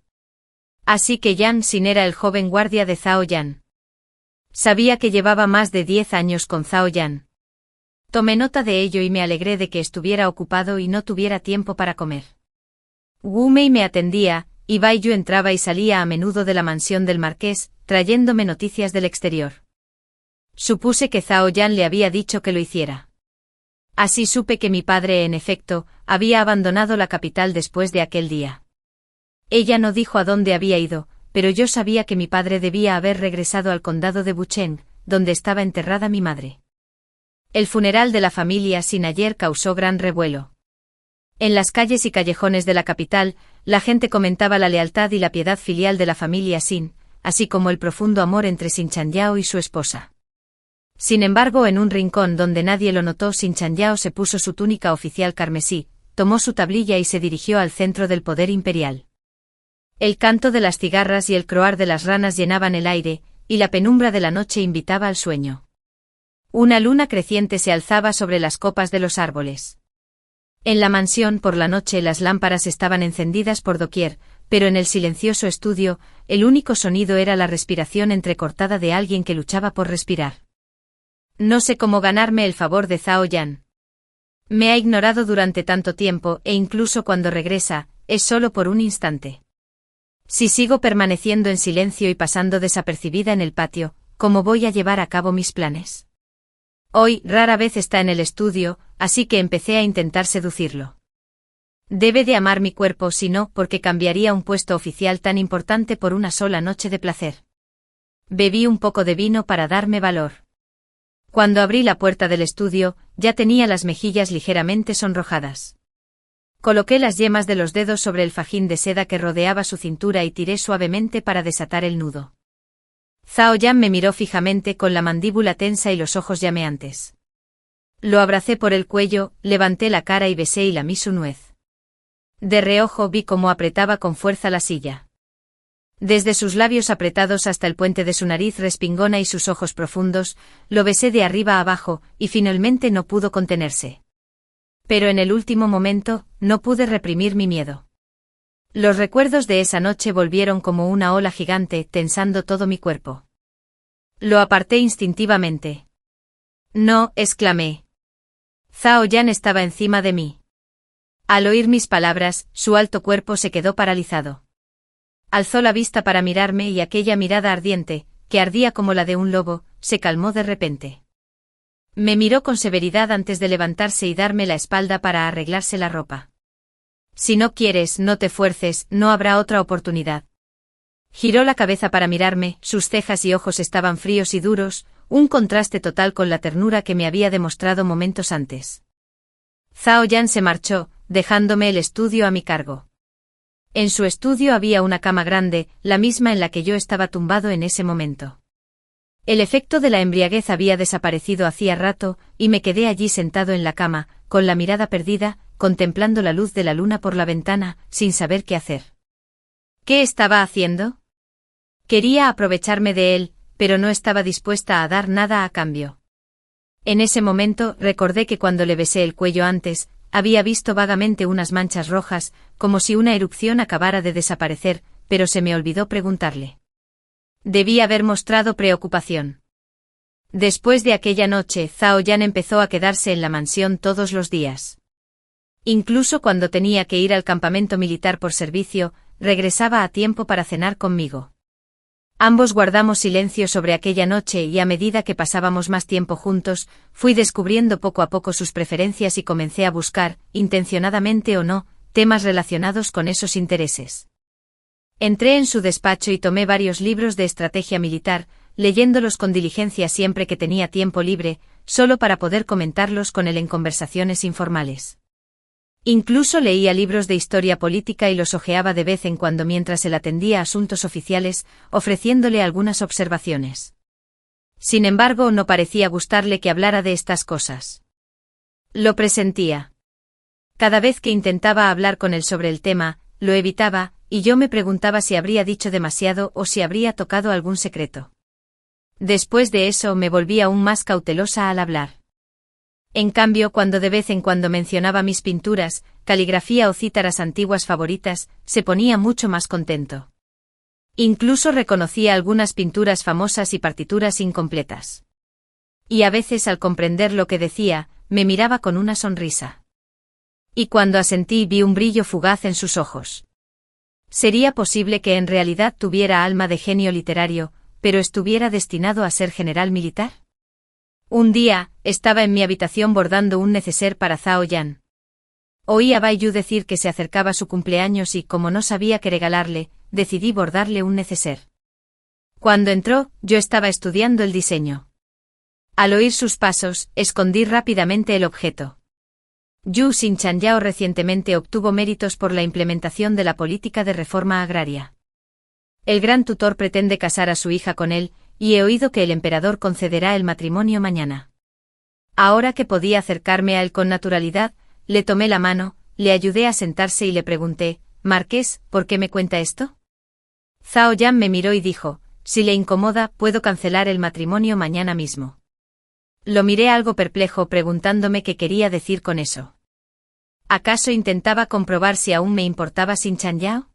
Así que Yang Xin era el joven guardia de Zhao Yan. Sabía que llevaba más de 10 años con Zhao Yan. Tomé nota de ello y me alegré de que estuviera ocupado y no tuviera tiempo para comer. Wu Mei me atendía, y Bai Yu entraba y salía a menudo de la mansión del marqués, trayéndome noticias del exterior. Supuse que Zhao Yan le había dicho que lo hiciera. Así supe que mi padre, en efecto, había abandonado la capital después de aquel día. Ella no dijo a dónde había ido, pero yo sabía que mi padre debía haber regresado al condado de Bucheng, donde estaba enterrada mi madre. El funeral de la familia Sin ayer causó gran revuelo. En las calles y callejones de la capital, la gente comentaba la lealtad y la piedad filial de la familia Sin, así como el profundo amor entre Sin Chanyao y su esposa. Sin embargo, en un rincón donde nadie lo notó, Sin Chanyao se puso su túnica oficial carmesí, tomó su tablilla y se dirigió al centro del poder imperial. El canto de las cigarras y el croar de las ranas llenaban el aire, y la penumbra de la noche invitaba al sueño. Una luna creciente se alzaba sobre las copas de los árboles. En la mansión por la noche las lámparas estaban encendidas por doquier, pero en el silencioso estudio, el único sonido era la respiración entrecortada de alguien que luchaba por respirar. No sé cómo ganarme el favor de Zhao Yan. Me ha ignorado durante tanto tiempo e incluso cuando regresa, es solo por un instante. Si sigo permaneciendo en silencio y pasando desapercibida en el patio, ¿cómo voy a llevar a cabo mis planes? Hoy rara vez está en el estudio, así que empecé a intentar seducirlo. Debe de amar mi cuerpo, si no, porque cambiaría un puesto oficial tan importante por una sola noche de placer. Bebí un poco de vino para darme valor. Cuando abrí la puerta del estudio, ya tenía las mejillas ligeramente sonrojadas. Coloqué las yemas de los dedos sobre el fajín de seda que rodeaba su cintura y tiré suavemente para desatar el nudo. Zhao Yan me miró fijamente con la mandíbula tensa y los ojos llameantes. Lo abracé por el cuello, levanté la cara y besé y lamí su nuez. De reojo vi cómo apretaba con fuerza la silla. Desde sus labios apretados hasta el puente de su nariz respingona y sus ojos profundos, lo besé de arriba a abajo, y finalmente no pudo contenerse. Pero en el último momento, no pude reprimir mi miedo. Los recuerdos de esa noche volvieron como una ola gigante, tensando todo mi cuerpo. Lo aparté instintivamente. No, exclamé. Zhao Yan estaba encima de mí. Al oír mis palabras, su alto cuerpo se quedó paralizado. Alzó la vista para mirarme y aquella mirada ardiente, que ardía como la de un lobo, se calmó de repente. Me miró con severidad antes de levantarse y darme la espalda para arreglarse la ropa. Si no quieres, no te fuerces, no habrá otra oportunidad. Giró la cabeza para mirarme, sus cejas y ojos estaban fríos y duros, un contraste total con la ternura que me había demostrado momentos antes. Zhao Yan se marchó, dejándome el estudio a mi cargo. En su estudio había una cama grande, la misma en la que yo estaba tumbado en ese momento. El efecto de la embriaguez había desaparecido hacía rato, y me quedé allí sentado en la cama, con la mirada perdida, contemplando la luz de la luna por la ventana, sin saber qué hacer. ¿Qué estaba haciendo? Quería aprovecharme de él, pero no estaba dispuesta a dar nada a cambio. En ese momento recordé que cuando le besé el cuello antes, había visto vagamente unas manchas rojas, como si una erupción acabara de desaparecer, pero se me olvidó preguntarle. Debí haber mostrado preocupación. Después de aquella noche, Zhao Yan empezó a quedarse en la mansión todos los días. Incluso cuando tenía que ir al campamento militar por servicio, regresaba a tiempo para cenar conmigo. Ambos guardamos silencio sobre aquella noche y a medida que pasábamos más tiempo juntos, fui descubriendo poco a poco sus preferencias y comencé a buscar, intencionadamente o no, temas relacionados con esos intereses. Entré en su despacho y tomé varios libros de estrategia militar, leyéndolos con diligencia siempre que tenía tiempo libre, solo para poder comentarlos con él en conversaciones informales. Incluso leía libros de historia política y los hojeaba de vez en cuando mientras él atendía asuntos oficiales, ofreciéndole algunas observaciones. Sin embargo, no parecía gustarle que hablara de estas cosas. Lo presentía. Cada vez que intentaba hablar con él sobre el tema, lo evitaba, y yo me preguntaba si habría dicho demasiado o si habría tocado algún secreto. Después de eso me volví aún más cautelosa al hablar. En cambio, cuando de vez en cuando mencionaba mis pinturas, caligrafía o cítaras antiguas favoritas, se ponía mucho más contento. Incluso reconocía algunas pinturas famosas y partituras incompletas. Y a veces, al comprender lo que decía, me miraba con una sonrisa. Y cuando asentí, vi un brillo fugaz en sus ojos. ¿Sería posible que en realidad tuviera alma de genio literario, pero estuviera destinado a ser general militar? Un día, estaba en mi habitación bordando un neceser para Zhao Yan. Oí a Bai Yu decir que se acercaba su cumpleaños y, como no sabía qué regalarle, decidí bordarle un neceser. Cuando entró, yo estaba estudiando el diseño. Al oír sus pasos, escondí rápidamente el objeto. Yu Xinchanyao recientemente obtuvo méritos por la implementación de la política de reforma agraria. El gran tutor pretende casar a su hija con él, y he oído que el emperador concederá el matrimonio mañana. Ahora que podía acercarme a él con naturalidad, le tomé la mano, le ayudé a sentarse y le pregunté, «Marqués, ¿por qué me cuenta esto?» Zhao Yan me miró y dijo, «Si le incomoda, puedo cancelar el matrimonio mañana mismo». Lo miré algo perplejo preguntándome qué quería decir con eso. ¿Acaso intentaba comprobar si aún me importaba Xinchanyao?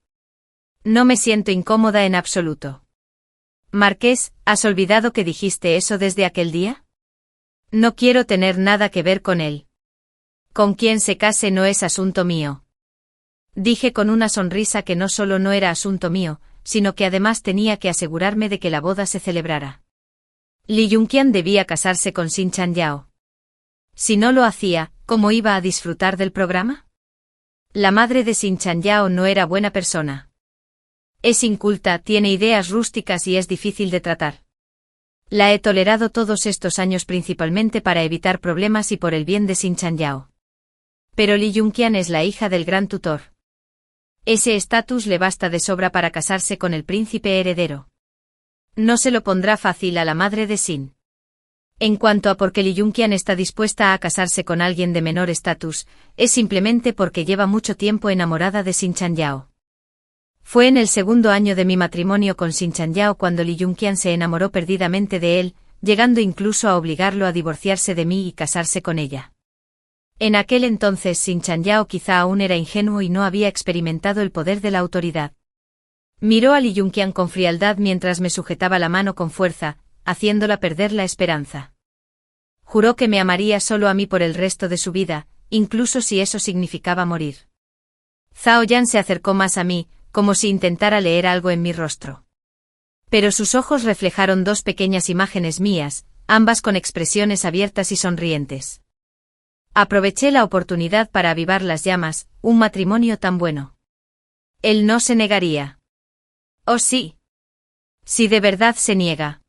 No me siento incómoda en absoluto. Marqués, ¿has olvidado que dijiste eso desde aquel día? No quiero tener nada que ver con él. Con quien se case no es asunto mío. Dije con una sonrisa que no solo no era asunto mío, sino que además tenía que asegurarme de que la boda se celebrara. Li Yunqian debía casarse con Xinchanyao. Si no lo hacía, ¿cómo iba a disfrutar del programa? La madre de Xinchanyao no era buena persona. Es inculta, tiene ideas rústicas y es difícil de tratar. La he tolerado todos estos años principalmente para evitar problemas y por el bien de Xinchanyao. Pero Li Yunqian es la hija del gran tutor. Ese estatus le basta de sobra para casarse con el príncipe heredero. No se lo pondrá fácil a la madre de Xin. En cuanto a por qué Li Yunqian está dispuesta a casarse con alguien de menor estatus, es simplemente porque lleva mucho tiempo enamorada de Xinchanyao. Fue en el segundo año de mi matrimonio con Xinchanyao cuando Li Yunqian se enamoró perdidamente de él, llegando incluso a obligarlo a divorciarse de mí y casarse con ella. En aquel entonces Xinchanyao quizá aún era ingenuo y no había experimentado el poder de la autoridad. Miró a Li Yunqian con frialdad mientras me sujetaba la mano con fuerza, haciéndola perder la esperanza. Juró que me amaría solo a mí por el resto de su vida, incluso si eso significaba morir. Zhao Yan se acercó más a mí, como si intentara leer algo en mi rostro. Pero sus ojos reflejaron dos pequeñas imágenes mías, ambas con expresiones abiertas y sonrientes. Aproveché la oportunidad para avivar las llamas, un matrimonio tan bueno. Él no se negaría. ¿Oh sí? Si de verdad se niega.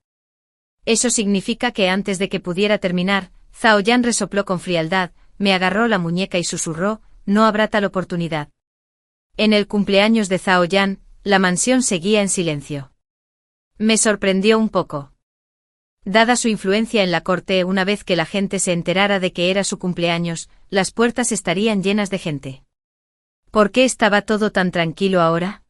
Eso significa que antes de que pudiera terminar, Zhao Yan resopló con frialdad, me agarró la muñeca y susurró, no habrá tal oportunidad. En el cumpleaños de Zhao Yan, la mansión seguía en silencio. Me sorprendió un poco. Dada su influencia en la corte, una vez que la gente se enterara de que era su cumpleaños, las puertas estarían llenas de gente. ¿Por qué estaba todo tan tranquilo ahora?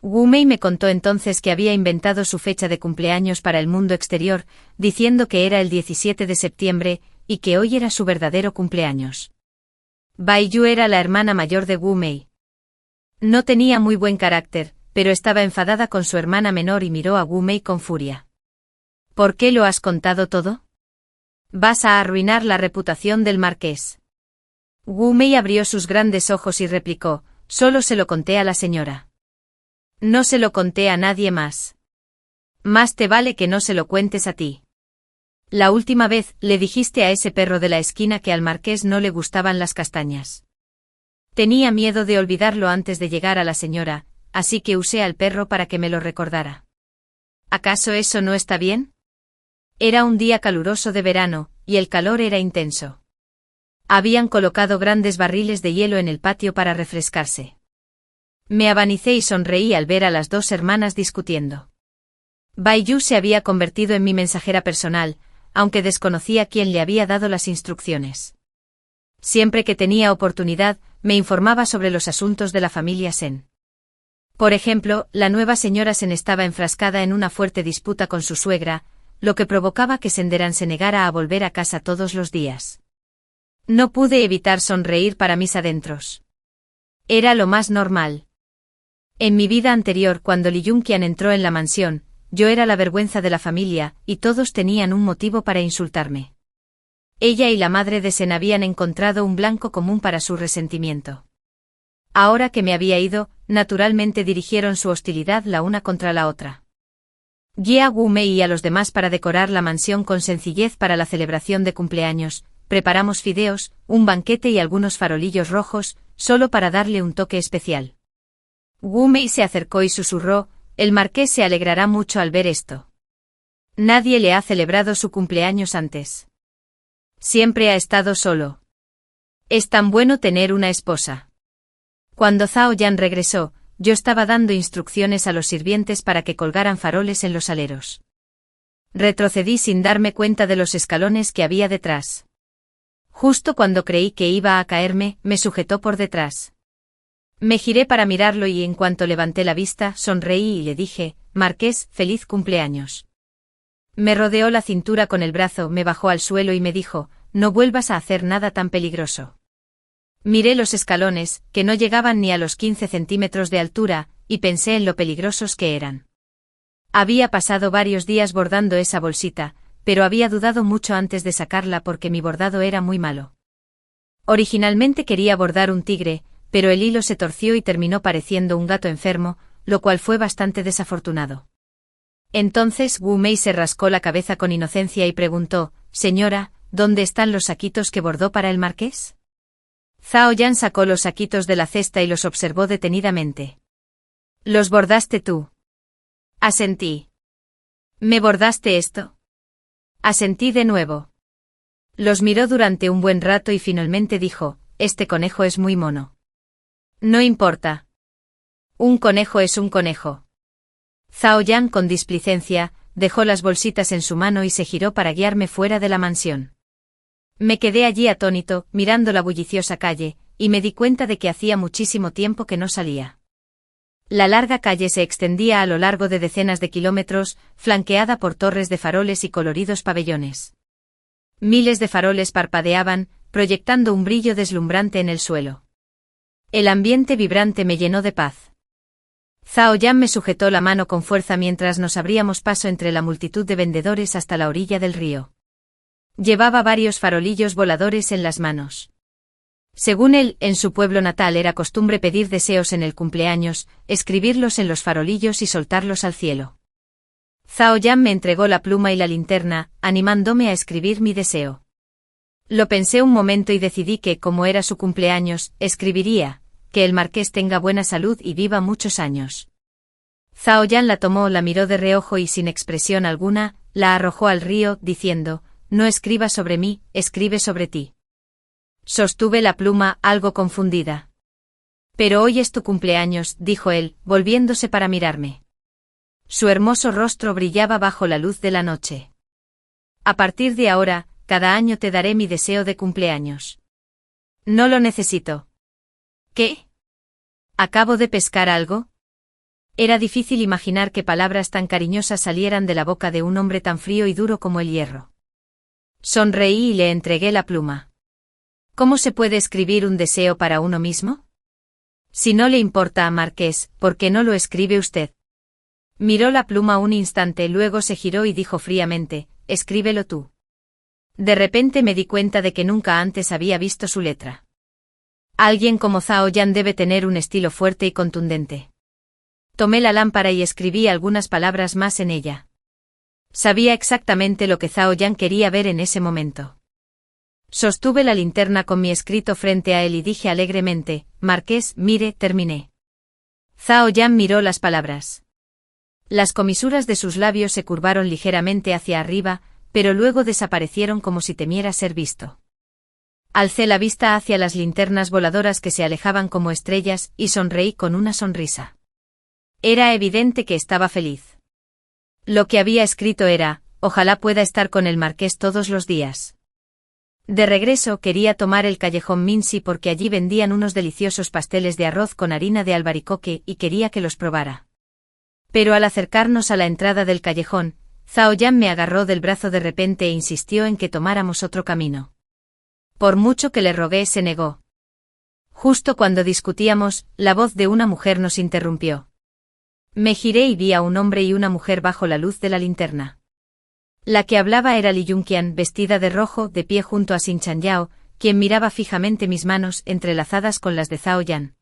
Wu Mei me contó entonces que había inventado su fecha de cumpleaños para el mundo exterior, diciendo que era el 17 de septiembre, y que hoy era su verdadero cumpleaños. Bai Yu era la hermana mayor de Wu Mei. No tenía muy buen carácter, pero estaba enfadada con su hermana menor y miró a Wu Mei con furia. ¿Por qué lo has contado todo? Vas a arruinar la reputación del marqués. Wu Mei abrió sus grandes ojos y replicó, solo se lo conté a la señora. No se lo conté a nadie más. Más te vale que no se lo cuentes a ti. La última vez le dijiste a ese perro de la esquina que al marqués no le gustaban las castañas. Tenía miedo de olvidarlo antes de llegar a la señora, así que usé al perro para que me lo recordara. ¿Acaso eso no está bien? Era un día caluroso de verano, y el calor era intenso. Habían colocado grandes barriles de hielo en el patio para refrescarse. Me abanicé y sonreí al ver a las dos hermanas discutiendo. Bai Yu se había convertido en mi mensajera personal, aunque desconocía quién le había dado las instrucciones. Siempre que tenía oportunidad, me informaba sobre los asuntos de la familia Sen. Por ejemplo, la nueva señora Sen estaba enfrascada en una fuerte disputa con su suegra, lo que provocaba que Senderan se negara a volver a casa todos los días. No pude evitar sonreír para mis adentros. Era lo más normal. En mi vida anterior, cuando Li Yunqian entró en la mansión, yo era la vergüenza de la familia, y todos tenían un motivo para insultarme. Ella y la madre de Sen habían encontrado un blanco común para su resentimiento. Ahora que me había ido, naturalmente dirigieron su hostilidad la una contra la otra. Guié a Wu Mei y a los demás para decorar la mansión con sencillez para la celebración de cumpleaños, preparamos fideos, un banquete y algunos farolillos rojos, solo para darle un toque especial. Wu Mei se acercó y susurró, el marqués se alegrará mucho al ver esto. Nadie le ha celebrado su cumpleaños antes. Siempre ha estado solo. Es tan bueno tener una esposa. Cuando Zhao Yan regresó, yo estaba dando instrucciones a los sirvientes para que colgaran faroles en los aleros. Retrocedí sin darme cuenta de los escalones que había detrás. Justo cuando creí que iba a caerme, me sujetó por detrás. Me giré para mirarlo y en cuanto levanté la vista, sonreí y le dije, Marqués, feliz cumpleaños. Me rodeó la cintura con el brazo, me bajó al suelo y me dijo, no vuelvas a hacer nada tan peligroso. Miré los escalones, que no llegaban ni a los 15 centímetros de altura, y pensé en lo peligrosos que eran. Había pasado varios días bordando esa bolsita, pero había dudado mucho antes de sacarla porque mi bordado era muy malo. Originalmente quería bordar un tigre, pero el hilo se torció y terminó pareciendo un gato enfermo, lo cual fue bastante desafortunado. Entonces Wu Mei se rascó la cabeza con inocencia y preguntó, señora, ¿dónde están los saquitos que bordó para el marqués? Zhao Yan sacó los saquitos de la cesta y los observó detenidamente. ¿Los bordaste tú? Asentí. ¿Me bordaste esto? Asentí de nuevo. Los miró durante un buen rato y finalmente dijo, este conejo es muy mono. No importa. Un conejo es un conejo. Zhao Yan con displicencia, dejó las bolsitas en su mano y se giró para guiarme fuera de la mansión. Me quedé allí atónito, mirando la bulliciosa calle, y me di cuenta de que hacía muchísimo tiempo que no salía. La larga calle se extendía a lo largo de decenas de kilómetros, flanqueada por torres de faroles y coloridos pabellones. Miles de faroles parpadeaban, proyectando un brillo deslumbrante en el suelo. El ambiente vibrante me llenó de paz. Zhao Yan me sujetó la mano con fuerza mientras nos abríamos paso entre la multitud de vendedores hasta la orilla del río. Llevaba varios farolillos voladores en las manos. Según él, en su pueblo natal era costumbre pedir deseos en el cumpleaños, escribirlos en los farolillos y soltarlos al cielo. Zhao Yan me entregó la pluma y la linterna, animándome a escribir mi deseo. Lo pensé un momento y decidí que, como era su cumpleaños, escribiría, que el marqués tenga buena salud y viva muchos años. Zhao Yan la tomó, la miró de reojo y sin expresión alguna, la arrojó al río, diciendo, no escribas sobre mí, escribe sobre ti. Sostuve la pluma, algo confundida. Pero hoy es tu cumpleaños, dijo él, volviéndose para mirarme. Su hermoso rostro brillaba bajo la luz de la noche. A partir de ahora, cada año te daré mi deseo de cumpleaños. No lo necesito. ¿Qué? ¿Acabo de pescar algo? Era difícil imaginar que palabras tan cariñosas salieran de la boca de un hombre tan frío y duro como el hierro. Sonreí y le entregué la pluma. ¿Cómo se puede escribir un deseo para uno mismo? Si no le importa a Marqués, ¿por qué no lo escribe usted? Miró la pluma un instante, luego se giró y dijo fríamente, escríbelo tú. De repente me di cuenta de que nunca antes había visto su letra. Alguien como Zhao Yan debe tener un estilo fuerte y contundente. Tomé la lámpara y escribí algunas palabras más en ella. Sabía exactamente lo que Zhao Yan quería ver en ese momento. Sostuve la linterna con mi escrito frente a él y dije alegremente, Marqués, mire, terminé. Zhao Yan miró las palabras. Las comisuras de sus labios se curvaron ligeramente hacia arriba, pero luego desaparecieron como si temiera ser visto. Alcé la vista hacia las linternas voladoras que se alejaban como estrellas y sonreí con una sonrisa. Era evidente que estaba feliz. Lo que había escrito era, ojalá pueda estar con el marqués todos los días. De regreso quería tomar el callejón Minsi porque allí vendían unos deliciosos pasteles de arroz con harina de albaricoque y quería que los probara. Pero al acercarnos a la entrada del callejón, Zhao Yan me agarró del brazo de repente e insistió en que tomáramos otro camino. Por mucho que le rogué, se negó. Justo cuando discutíamos, la voz de una mujer nos interrumpió. Me giré y vi a un hombre y una mujer bajo la luz de la linterna. La que hablaba era Li Yunqian, vestida de rojo, de pie junto a Xin Chanyao, quien miraba fijamente mis manos entrelazadas con las de Zhao Yan.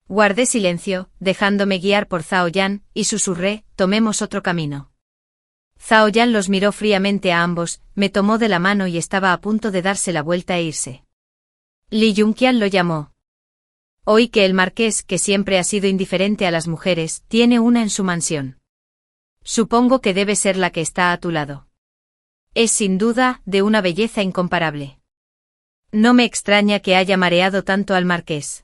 Guardé silencio, dejándome guiar por Zhao Yan, y susurré, tomemos otro camino. Zhao Yan los miró fríamente a ambos, me tomó de la mano y estaba a punto de darse la vuelta e irse. Li Yunqian lo llamó. Oí que el marqués, que siempre ha sido indiferente a las mujeres, tiene una en su mansión. Supongo que debe ser la que está a tu lado. Es sin duda, de una belleza incomparable. No me extraña que haya mareado tanto al marqués.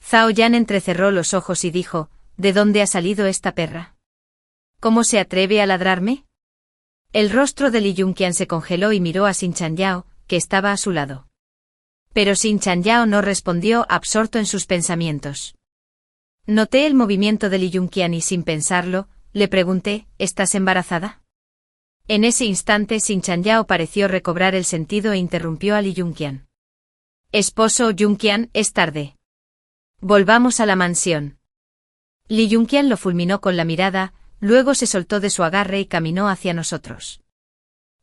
Zhao Yan entrecerró los ojos y dijo, ¿de dónde ha salido esta perra? ¿Cómo se atreve a ladrarme? El rostro de Li Yunqian se congeló y miró a Xin Chanyao, que estaba a su lado. Pero Xin Chanyao no respondió, absorto en sus pensamientos. Noté el movimiento de Li Yunqian y sin pensarlo, le pregunté, ¿estás embarazada? En ese instante Xin Chanyao pareció recobrar el sentido e interrumpió a Li Yunqian. Esposo Yunqian, es tarde. Volvamos a la mansión. Li Yunqian lo fulminó con la mirada, luego se soltó de su agarre y caminó hacia nosotros.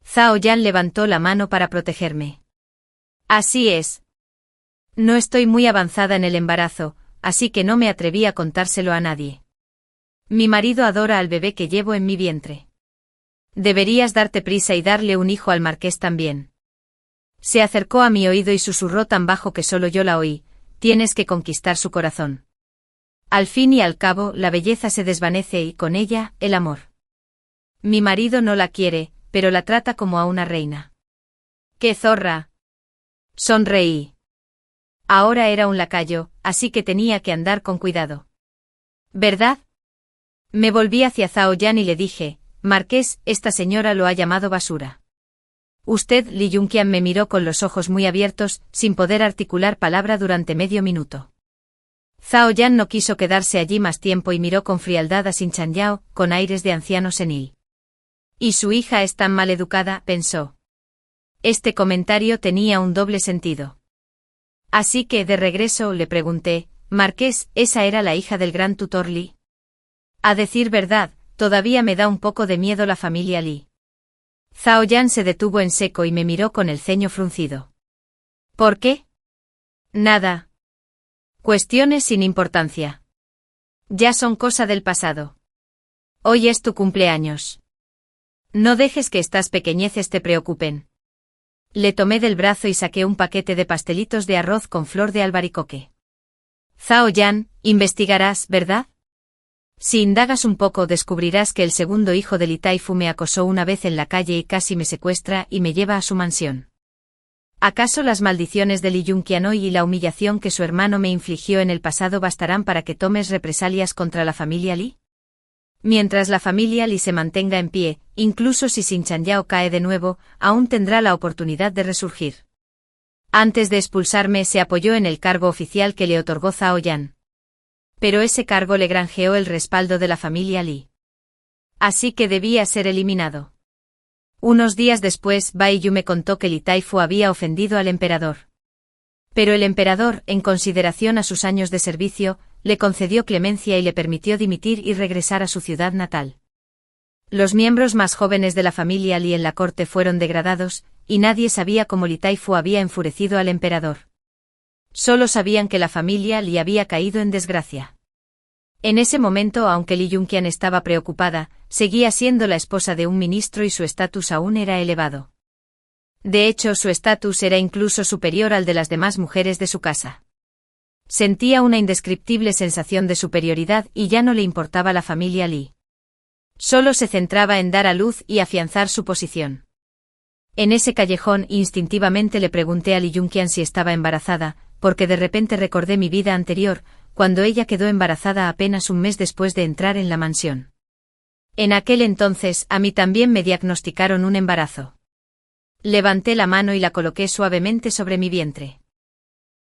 Zhao Yan levantó la mano para protegerme. Así es. No estoy muy avanzada en el embarazo, así que no me atreví a contárselo a nadie. Mi marido adora al bebé que llevo en mi vientre. Deberías darte prisa y darle un hijo al marqués también. Se acercó a mi oído y susurró tan bajo que solo yo la oí, tienes que conquistar su corazón. Al fin y al cabo, la belleza se desvanece y con ella, el amor. Mi marido no la quiere, pero la trata como a una reina. ¡Qué zorra! Sonreí. Ahora era un lacayo, así que tenía que andar con cuidado. ¿Verdad? Me volví hacia Zhao Yan y le dije, Marqués, esta señora lo ha llamado basura. Usted, Li Yunqian me miró con los ojos muy abiertos, sin poder articular palabra durante medio minuto. Zhao Yan no quiso quedarse allí más tiempo y miró con frialdad a Xin Chanyao, con aires de anciano senil. Y su hija es tan mal educada, pensó. Este comentario tenía un doble sentido. Así que, de regreso, le pregunté, Marqués, ¿esa era la hija del gran tutor Li? A decir verdad, todavía me da un poco de miedo la familia Li. Zhao Yan se detuvo en seco y me miró con el ceño fruncido. ¿Por qué? Nada. Cuestiones sin importancia. Ya son cosa del pasado. Hoy es tu cumpleaños. No dejes que estas pequeñeces te preocupen. Le tomé del brazo y saqué un paquete de pastelitos de arroz con flor de albaricoque. Zhao Yan, investigarás, ¿verdad? Si indagas un poco descubrirás que el segundo hijo de Li Taifu me acosó una vez en la calle y casi me secuestra y me lleva a su mansión. ¿Acaso las maldiciones de Li Yunqian hoy y la humillación que su hermano me infligió en el pasado bastarán para que tomes represalias contra la familia Li? Mientras la familia Li se mantenga en pie, incluso si Xin Chanyao cae de nuevo, aún tendrá la oportunidad de resurgir. Antes de expulsarme se apoyó en el cargo oficial que le otorgó Zhao Yan. Pero ese cargo le granjeó el respaldo de la familia Li. Así que debía ser eliminado. Unos días después, Bai Yu me contó que Li Taifu había ofendido al emperador. Pero el emperador, en consideración a sus años de servicio, le concedió clemencia y le permitió dimitir y regresar a su ciudad natal. Los miembros más jóvenes de la familia Li en la corte fueron degradados, y nadie sabía cómo Li Taifu había enfurecido al emperador. Solo sabían que la familia Li había caído en desgracia. En ese momento, aunque Li Yunqian estaba preocupada, seguía siendo la esposa de un ministro y su estatus aún era elevado. De hecho, su estatus era incluso superior al de las demás mujeres de su casa. Sentía una indescriptible sensación de superioridad y ya no le importaba la familia Li. Solo se centraba en dar a luz y afianzar su posición. En ese callejón instintivamente le pregunté a Li Yunqian si estaba embarazada, porque de repente recordé mi vida anterior, cuando ella quedó embarazada apenas un mes después de entrar en la mansión. En aquel entonces, a mí también me diagnosticaron un embarazo. Levanté la mano y la coloqué suavemente sobre mi vientre.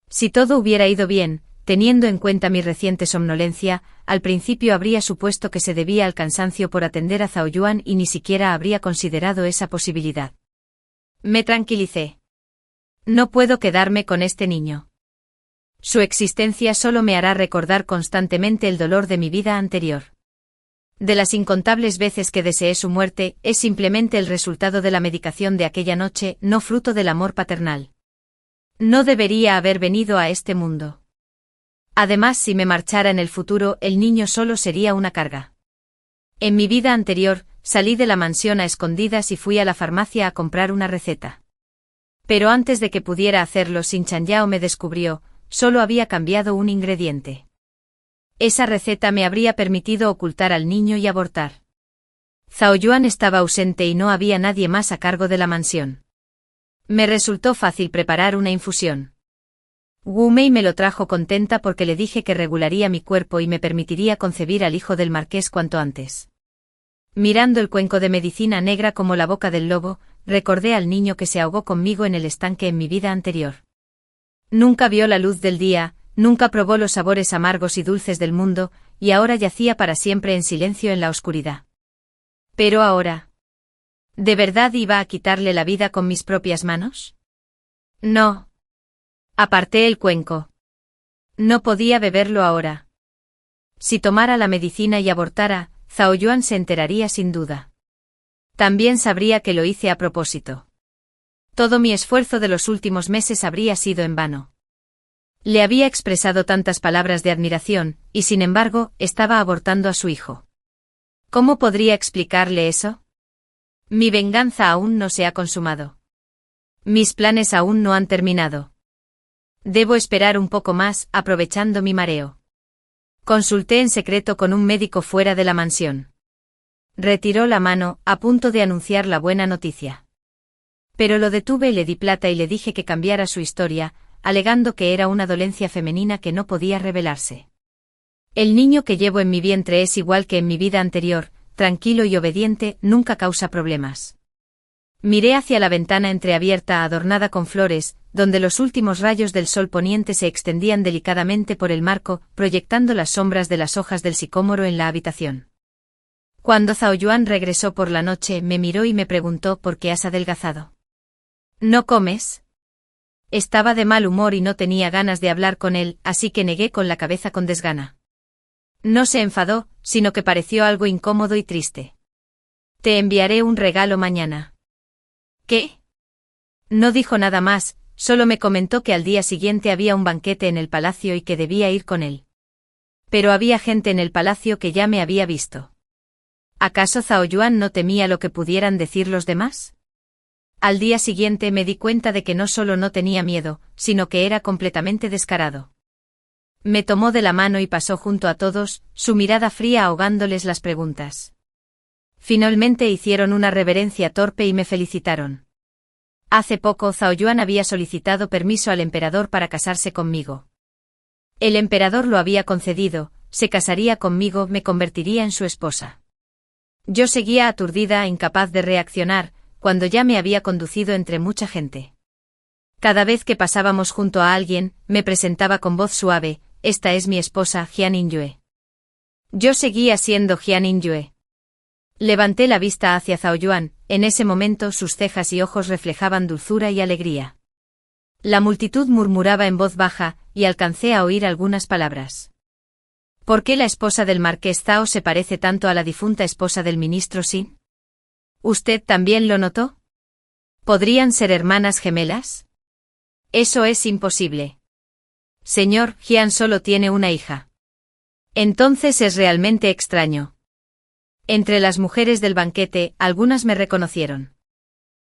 Si todo hubiera ido bien, teniendo en cuenta mi reciente somnolencia, al principio habría supuesto que se debía al cansancio por atender a Zhao Yuan y ni siquiera habría considerado esa posibilidad. Me tranquilicé. No puedo quedarme con este niño. Su existencia solo me hará recordar constantemente el dolor de mi vida anterior. De las incontables veces que deseé su muerte, es simplemente el resultado de la medicación de aquella noche, no fruto del amor paternal. No debería haber venido a este mundo. Además, si me marchara en el futuro, el niño solo sería una carga. En mi vida anterior, salí de la mansión a escondidas y fui a la farmacia a comprar una receta. Pero antes de que pudiera hacerlo, Xin Chanyao me descubrió, solo había cambiado un ingrediente. Esa receta me habría permitido ocultar al niño y abortar. Zhao Yuan estaba ausente y no había nadie más a cargo de la mansión. Me resultó fácil preparar una infusión. Wu Mei me lo trajo contenta porque le dije que regularía mi cuerpo y me permitiría concebir al hijo del marqués cuanto antes. Mirando el cuenco de medicina negra como la boca del lobo, recordé al niño que se ahogó conmigo en el estanque en mi vida anterior. Nunca vio la luz del día, nunca probó los sabores amargos y dulces del mundo, y ahora yacía para siempre en silencio en la oscuridad. Pero ahora, ¿de verdad iba a quitarle la vida con mis propias manos? No. Aparté el cuenco. No podía beberlo ahora. Si tomara la medicina y abortara, Zhao Yuan se enteraría sin duda. También sabría que lo hice a propósito. Todo mi esfuerzo de los últimos meses habría sido en vano. Le había expresado tantas palabras de admiración, y sin embargo, estaba abortando a su hijo. ¿Cómo podría explicarle eso? Mi venganza aún no se ha consumado. Mis planes aún no han terminado. Debo esperar un poco más, aprovechando mi mareo. Consulté en secreto con un médico fuera de la mansión. Retiró la mano, a punto de anunciar la buena noticia. Pero lo detuve y le di plata y le dije que cambiara su historia, alegando que era una dolencia femenina que no podía revelarse. El niño que llevo en mi vientre es igual que en mi vida anterior, tranquilo y obediente, nunca causa problemas. Miré hacia la ventana entreabierta adornada con flores, donde los últimos rayos del sol poniente se extendían delicadamente por el marco, proyectando las sombras de las hojas del sicómoro en la habitación. Cuando Zhao Yuan regresó por la noche, me miró y me preguntó por qué has adelgazado. ¿No comes? Estaba de mal humor y no tenía ganas de hablar con él, así que negué con la cabeza con desgana. No se enfadó, sino que pareció algo incómodo y triste. Te enviaré un regalo mañana. ¿Qué? No dijo nada más, solo me comentó que al día siguiente había un banquete en el palacio y que debía ir con él. Pero había gente en el palacio que ya me había visto. ¿Acaso Zhao Yuan no temía lo que pudieran decir los demás? Al día siguiente me di cuenta de que no solo no tenía miedo, sino que era completamente descarado. Me tomó de la mano y pasó junto a todos, su mirada fría ahogándoles las preguntas. Finalmente hicieron una reverencia torpe y me felicitaron. Hace poco Zhao Yuan había solicitado permiso al emperador para casarse conmigo. El emperador lo había concedido, se casaría conmigo, me convertiría en su esposa. Yo seguía aturdida, incapaz de reaccionar, cuando ya me había conducido entre mucha gente. Cada vez que pasábamos junto a alguien, me presentaba con voz suave, esta es mi esposa, Jian Yue. Yo seguía siendo Jian Yue. Levanté la vista hacia Zhao Yuan, en ese momento sus cejas y ojos reflejaban dulzura y alegría. La multitud murmuraba en voz baja, y alcancé a oír algunas palabras. ¿Por qué la esposa del marqués Zhao se parece tanto a la difunta esposa del ministro Xin? ¿Usted también lo notó? ¿Podrían ser hermanas gemelas? Eso es imposible. Señor, Jian solo tiene una hija. Entonces es realmente extraño. Entre las mujeres del banquete, algunas me reconocieron.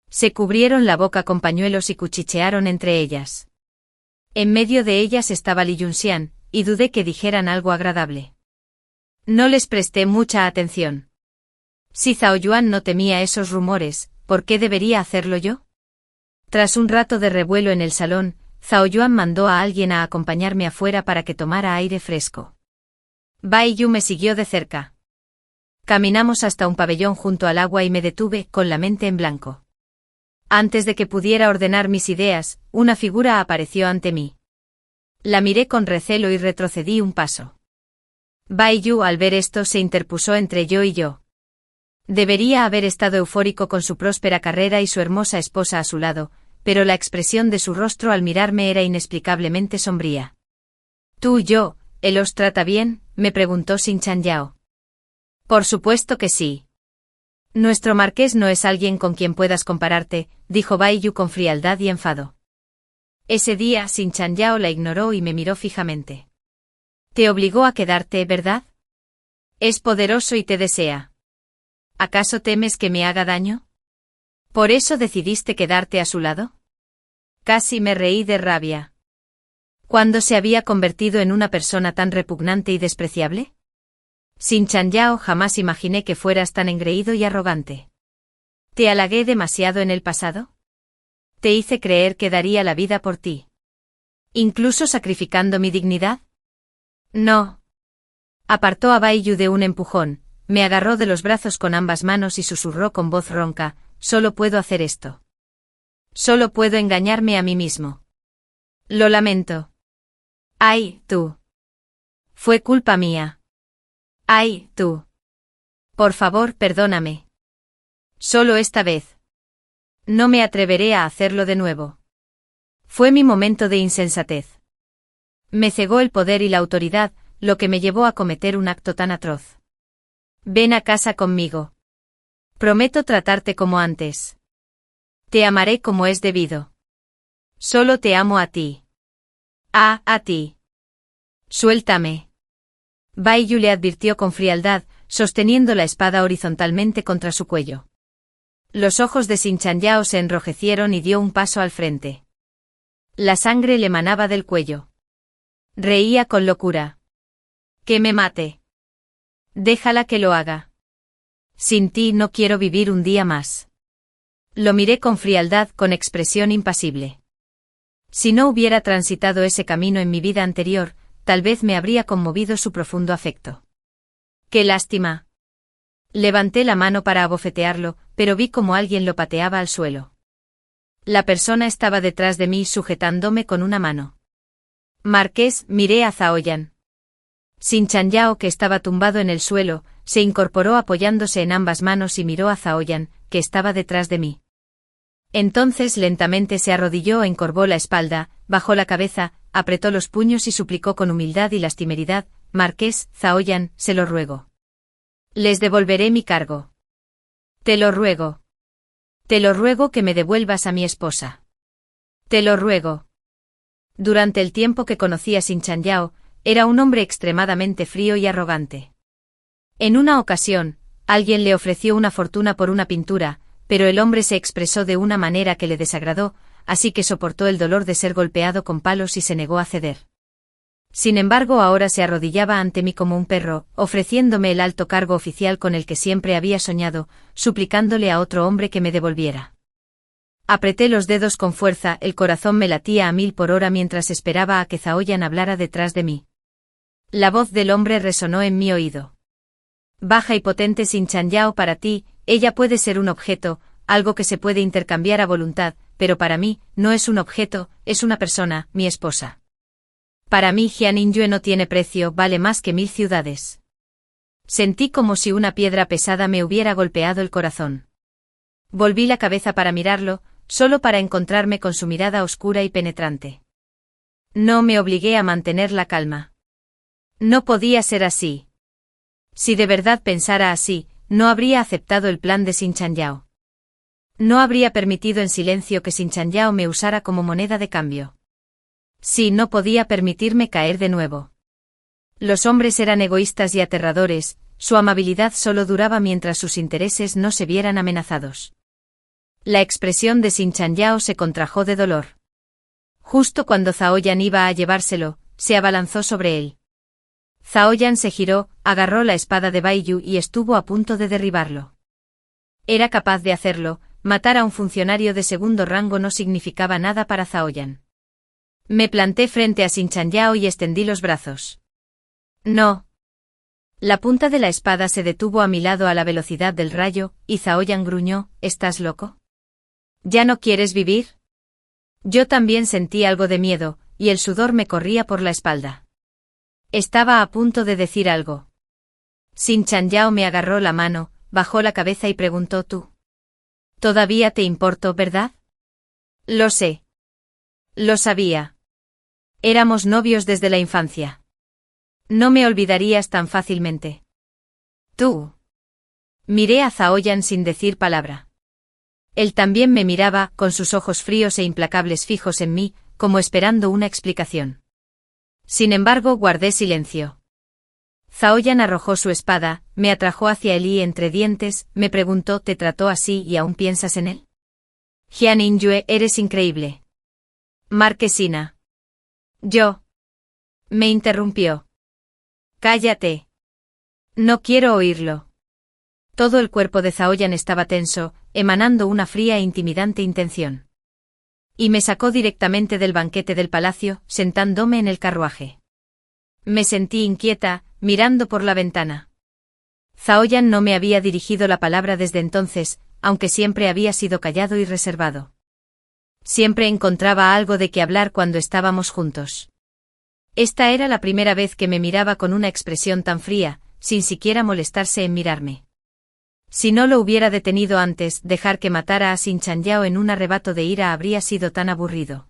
Se cubrieron la boca con pañuelos y cuchichearon entre ellas. En medio de ellas estaba Li Yunxian, y dudé que dijeran algo agradable. No les presté mucha atención. Si Zhao Yuan no temía esos rumores, ¿por qué debería hacerlo yo? Tras un rato de revuelo en el salón, Zhao Yuan mandó a alguien a acompañarme afuera para que tomara aire fresco. Bai Yu me siguió de cerca. Caminamos hasta un pabellón junto al agua y me detuve, con la mente en blanco. Antes de que pudiera ordenar mis ideas, una figura apareció ante mí. La miré con recelo y retrocedí un paso. Bai Yu al ver esto se interpuso entre yo y yo. Debería haber estado eufórico con su próspera carrera y su hermosa esposa a su lado, pero la expresión de su rostro al mirarme era inexplicablemente sombría. ¿Tú y yo, él os trata bien?, me preguntó Xin Chanyao. Por supuesto que sí. Nuestro marqués no es alguien con quien puedas compararte, dijo Bai Yu con frialdad y enfado. Ese día Xin Chanyao la ignoró y me miró fijamente. Te obligó a quedarte, ¿verdad? Es poderoso y te desea. ¿Acaso temes que me haga daño? ¿Por eso decidiste quedarte a su lado? Casi me reí de rabia. ¿Cuándo se había convertido en una persona tan repugnante y despreciable? Sin Chanyao, jamás imaginé que fueras tan engreído y arrogante. ¿Te halagué demasiado en el pasado? ¿Te hice creer que daría la vida por ti? ¿Incluso sacrificando mi dignidad? No. Apartó a Baiyu de un empujón, me agarró de los brazos con ambas manos y susurró con voz ronca, solo puedo hacer esto. Solo puedo engañarme a mí mismo. Lo lamento. Ay, tú. Fue culpa mía. Ay, tú. Por favor, perdóname. Solo esta vez. No me atreveré a hacerlo de nuevo. Fue mi momento de insensatez. Me cegó el poder y la autoridad, lo que me llevó a cometer un acto tan atroz. Ven a casa conmigo. Prometo tratarte como antes. Te amaré como es debido. Solo te amo a ti. A ti. Suéltame. Baiyu le advirtió con frialdad, sosteniendo la espada horizontalmente contra su cuello. Los ojos de Sin Chanyao se enrojecieron y dio un paso al frente. La sangre le manaba del cuello. Reía con locura. Que me mate. Déjala que lo haga. Sin ti no quiero vivir un día más. Lo miré con frialdad, con expresión impasible. Si no hubiera transitado ese camino en mi vida anterior, tal vez me habría conmovido su profundo afecto. ¡Qué lástima! Levanté la mano para abofetearlo, pero vi como alguien lo pateaba al suelo. La persona estaba detrás de mí sujetándome con una mano. Marqués, miré a Zaoyan. Sin Chanyao, que estaba tumbado en el suelo, se incorporó apoyándose en ambas manos y miró a Zaoyan, que estaba detrás de mí. Entonces lentamente se arrodilló, encorvó la espalda, bajó la cabeza, apretó los puños y suplicó con humildad y lastimeridad, Marqués, Zaoyan, se lo ruego. Les devolveré mi cargo. Te lo ruego. Te lo ruego que me devuelvas a mi esposa. Te lo ruego. Durante el tiempo que conocí a Sin Chanyao, era un hombre extremadamente frío y arrogante. En una ocasión, alguien le ofreció una fortuna por una pintura, pero el hombre se expresó de una manera que le desagradó, así que soportó el dolor de ser golpeado con palos y se negó a ceder. Sin embargo, ahora se arrodillaba ante mí como un perro, ofreciéndome el alto cargo oficial con el que siempre había soñado, suplicándole a otro hombre que me devolviera. Apreté los dedos con fuerza, el corazón me latía a 1000 por hora mientras esperaba a que Zaoyan hablara detrás de mí. La voz del hombre resonó en mi oído. Baja y potente Sin Chanyao, para ti, ella puede ser un objeto, algo que se puede intercambiar a voluntad, pero para mí, no es un objeto, es una persona, mi esposa. Para mí Jianinyue no tiene precio, vale más que 1000 ciudades. Sentí como si una piedra pesada me hubiera golpeado el corazón. Volví la cabeza para mirarlo, solo para encontrarme con su mirada oscura y penetrante. No me obligué a mantener la calma. No podía ser así. Si de verdad pensara así, no habría aceptado el plan de Sin Chanyao. No habría permitido en silencio que Sin Chanyao me usara como moneda de cambio. Sí, no podía permitirme caer de nuevo. Los hombres eran egoístas y aterradores, su amabilidad solo duraba mientras sus intereses no se vieran amenazados. La expresión de Sin Chanyao se contrajo de dolor. Justo cuando Zaoyan iba a llevárselo, se abalanzó sobre él. Zaoyan se giró, agarró la espada de Baiyu y estuvo a punto de derribarlo. Era capaz de hacerlo, matar a un funcionario de segundo rango no significaba nada para Zaoyan. Me planté frente a Sin Chanyao y extendí los brazos. No. La punta de la espada se detuvo a mi lado a la velocidad del rayo, y Zaoyan gruñó, ¿estás loco? ¿Ya no quieres vivir? Yo también sentí algo de miedo, y el sudor me corría por la espalda. Estaba a punto de decir algo. Sin Chanyao me agarró la mano, bajó la cabeza y preguntó, ¿tú? ¿Todavía te importo, verdad? Lo sé. Lo sabía. Éramos novios desde la infancia. No me olvidarías tan fácilmente. Tú. Miré a Zaoyan sin decir palabra. Él también me miraba, con sus ojos fríos e implacables fijos en mí, como esperando una explicación. Sin embargo, guardé silencio. Zaoyan arrojó su espada, me atrajo hacia él y entre dientes, me preguntó, ¿te trató así y aún piensas en él? Jianinyue, eres increíble. Marquesina. Yo. Me interrumpió. Cállate. No quiero oírlo. Todo el cuerpo de Zaoyan estaba tenso, emanando una fría e intimidante intención. Y me sacó directamente del banquete del palacio, sentándome en el carruaje. Me sentí inquieta, mirando por la ventana. Zaoyan no me había dirigido la palabra desde entonces, aunque siempre había sido callado y reservado. Siempre encontraba algo de qué hablar cuando estábamos juntos. Esta era la primera vez que me miraba con una expresión tan fría, sin siquiera molestarse en mirarme. Si no lo hubiera detenido antes, dejar que matara a Xin Changyao en un arrebato de ira habría sido tan aburrido.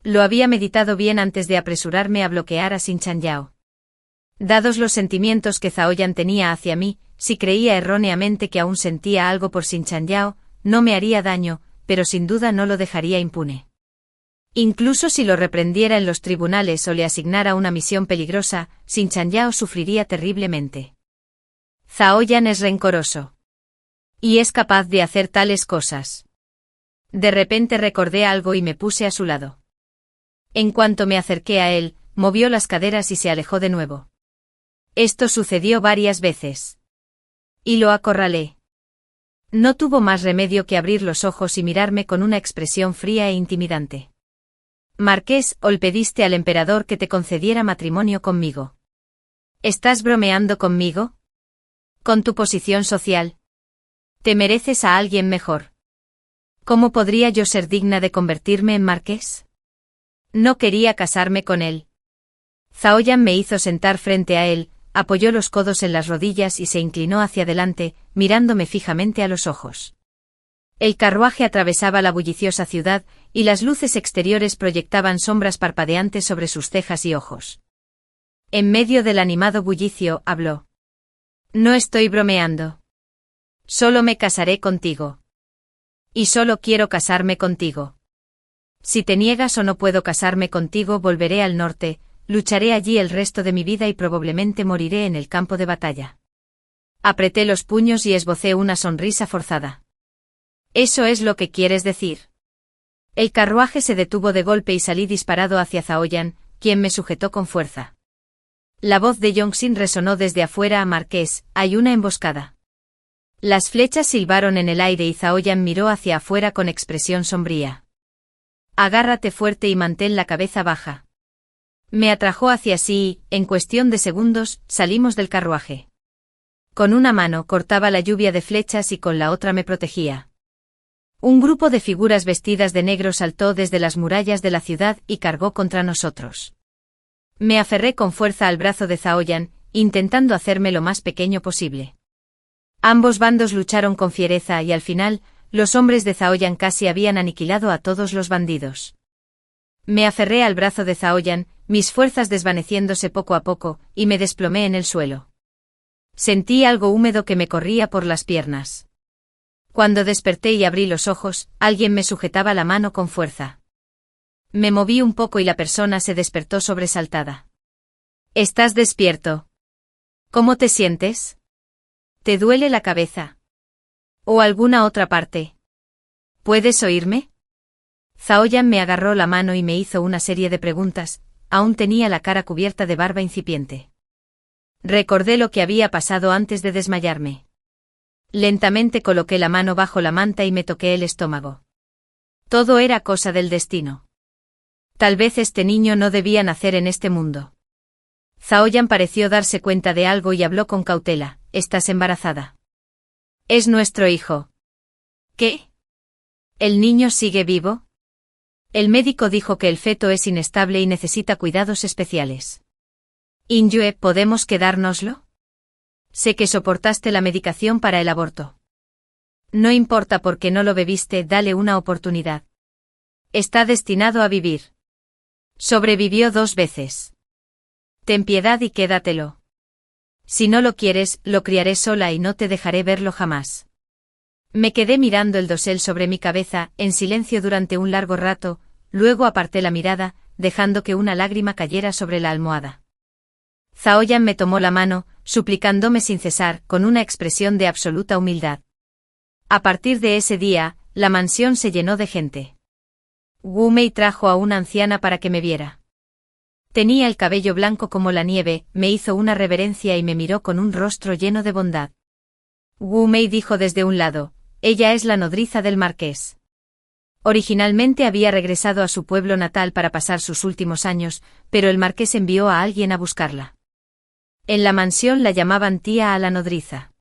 Lo había meditado bien antes de apresurarme a bloquear a Xin Changyao. Dados los sentimientos que Zaoyan tenía hacia mí, si creía erróneamente que aún sentía algo por Xin Changyao, no me haría daño, pero sin duda no lo dejaría impune. Incluso si lo reprendiera en los tribunales o le asignara una misión peligrosa, Xin Changyao sufriría terriblemente. Zaoyan es rencoroso. Y es capaz de hacer tales cosas. De repente recordé algo y me puse a su lado. En cuanto me acerqué a él, movió las caderas y se alejó de nuevo. Esto sucedió varias veces. Y lo acorralé. No tuvo más remedio que abrir los ojos y mirarme con una expresión fría e intimidante. Marqués, ¿o le pediste al emperador que te concediera matrimonio conmigo? ¿Estás bromeando conmigo? ¿Con tu posición social? ¿Te mereces a alguien mejor? ¿Cómo podría yo ser digna de convertirme en marqués? No quería casarme con él. Zaoyan me hizo sentar frente a él, apoyó los codos en las rodillas y se inclinó hacia adelante, mirándome fijamente a los ojos. El carruaje atravesaba la bulliciosa ciudad, y las luces exteriores proyectaban sombras parpadeantes sobre sus cejas y ojos. En medio del animado bullicio, habló. No estoy bromeando. Solo me casaré contigo. Y solo quiero casarme contigo. Si te niegas o no puedo casarme contigo, volveré al norte, lucharé allí el resto de mi vida y probablemente moriré en el campo de batalla. Apreté los puños y esbocé una sonrisa forzada. ¿Eso es lo que quieres decir? El carruaje se detuvo de golpe y salí disparado hacia Zaoyan, quien me sujetó con fuerza. La voz de Yongxin resonó desde afuera a Marqués, hay una emboscada. Las flechas silbaron en el aire y Zaoyan miró hacia afuera con expresión sombría. Agárrate fuerte y mantén la cabeza baja. Me atrajo hacia sí y, en cuestión de segundos, salimos del carruaje. Con una mano cortaba la lluvia de flechas y con la otra me protegía. Un grupo de figuras vestidas de negro saltó desde las murallas de la ciudad y cargó contra nosotros. Me aferré con fuerza al brazo de Zaoyan, intentando hacerme lo más pequeño posible. Ambos bandos lucharon con fiereza y al final, los hombres de Zaoyan casi habían aniquilado a todos los bandidos. Me aferré al brazo de Zaoyan, mis fuerzas desvaneciéndose poco a poco, y me desplomé en el suelo. Sentí algo húmedo que me corría por las piernas. Cuando desperté y abrí los ojos, alguien me sujetaba la mano con fuerza. Me moví un poco y la persona se despertó sobresaltada. ¿Estás despierto? ¿Cómo te sientes? ¿Te duele la cabeza? ¿O alguna otra parte? ¿Puedes oírme? Zaoyan me agarró la mano y me hizo una serie de preguntas, aún tenía la cara cubierta de barba incipiente. Recordé lo que había pasado antes de desmayarme. Lentamente coloqué la mano bajo la manta y me toqué el estómago. Todo era cosa del destino. Tal vez este niño no debía nacer en este mundo. Zaoyan pareció darse cuenta de algo y habló con cautela, ¿estás embarazada? Es nuestro hijo. ¿Qué? ¿El niño sigue vivo? El médico dijo que el feto es inestable y necesita cuidados especiales. Inyue, ¿podemos quedárnoslo? Sé que soportaste la medicación para el aborto. No importa porque no lo bebiste, dale una oportunidad. Está destinado a vivir. Sobrevivió 2 veces. Ten piedad y quédatelo. Si no lo quieres, lo criaré sola y no te dejaré verlo jamás. Me quedé mirando el dosel sobre mi cabeza, en silencio durante un largo rato, luego aparté la mirada, dejando que una lágrima cayera sobre la almohada. Zaoyan me tomó la mano, suplicándome sin cesar, con una expresión de absoluta humildad. A partir de ese día, la mansión se llenó de gente. Wu Mei trajo a una anciana para que me viera. Tenía el cabello blanco como la nieve, me hizo una reverencia y me miró con un rostro lleno de bondad. Wu Mei dijo desde un lado, ella es la nodriza del marqués. Originalmente había regresado a su pueblo natal para pasar sus últimos años, pero el marqués envió a alguien a buscarla. En la mansión la llamaban tía a la nodriza.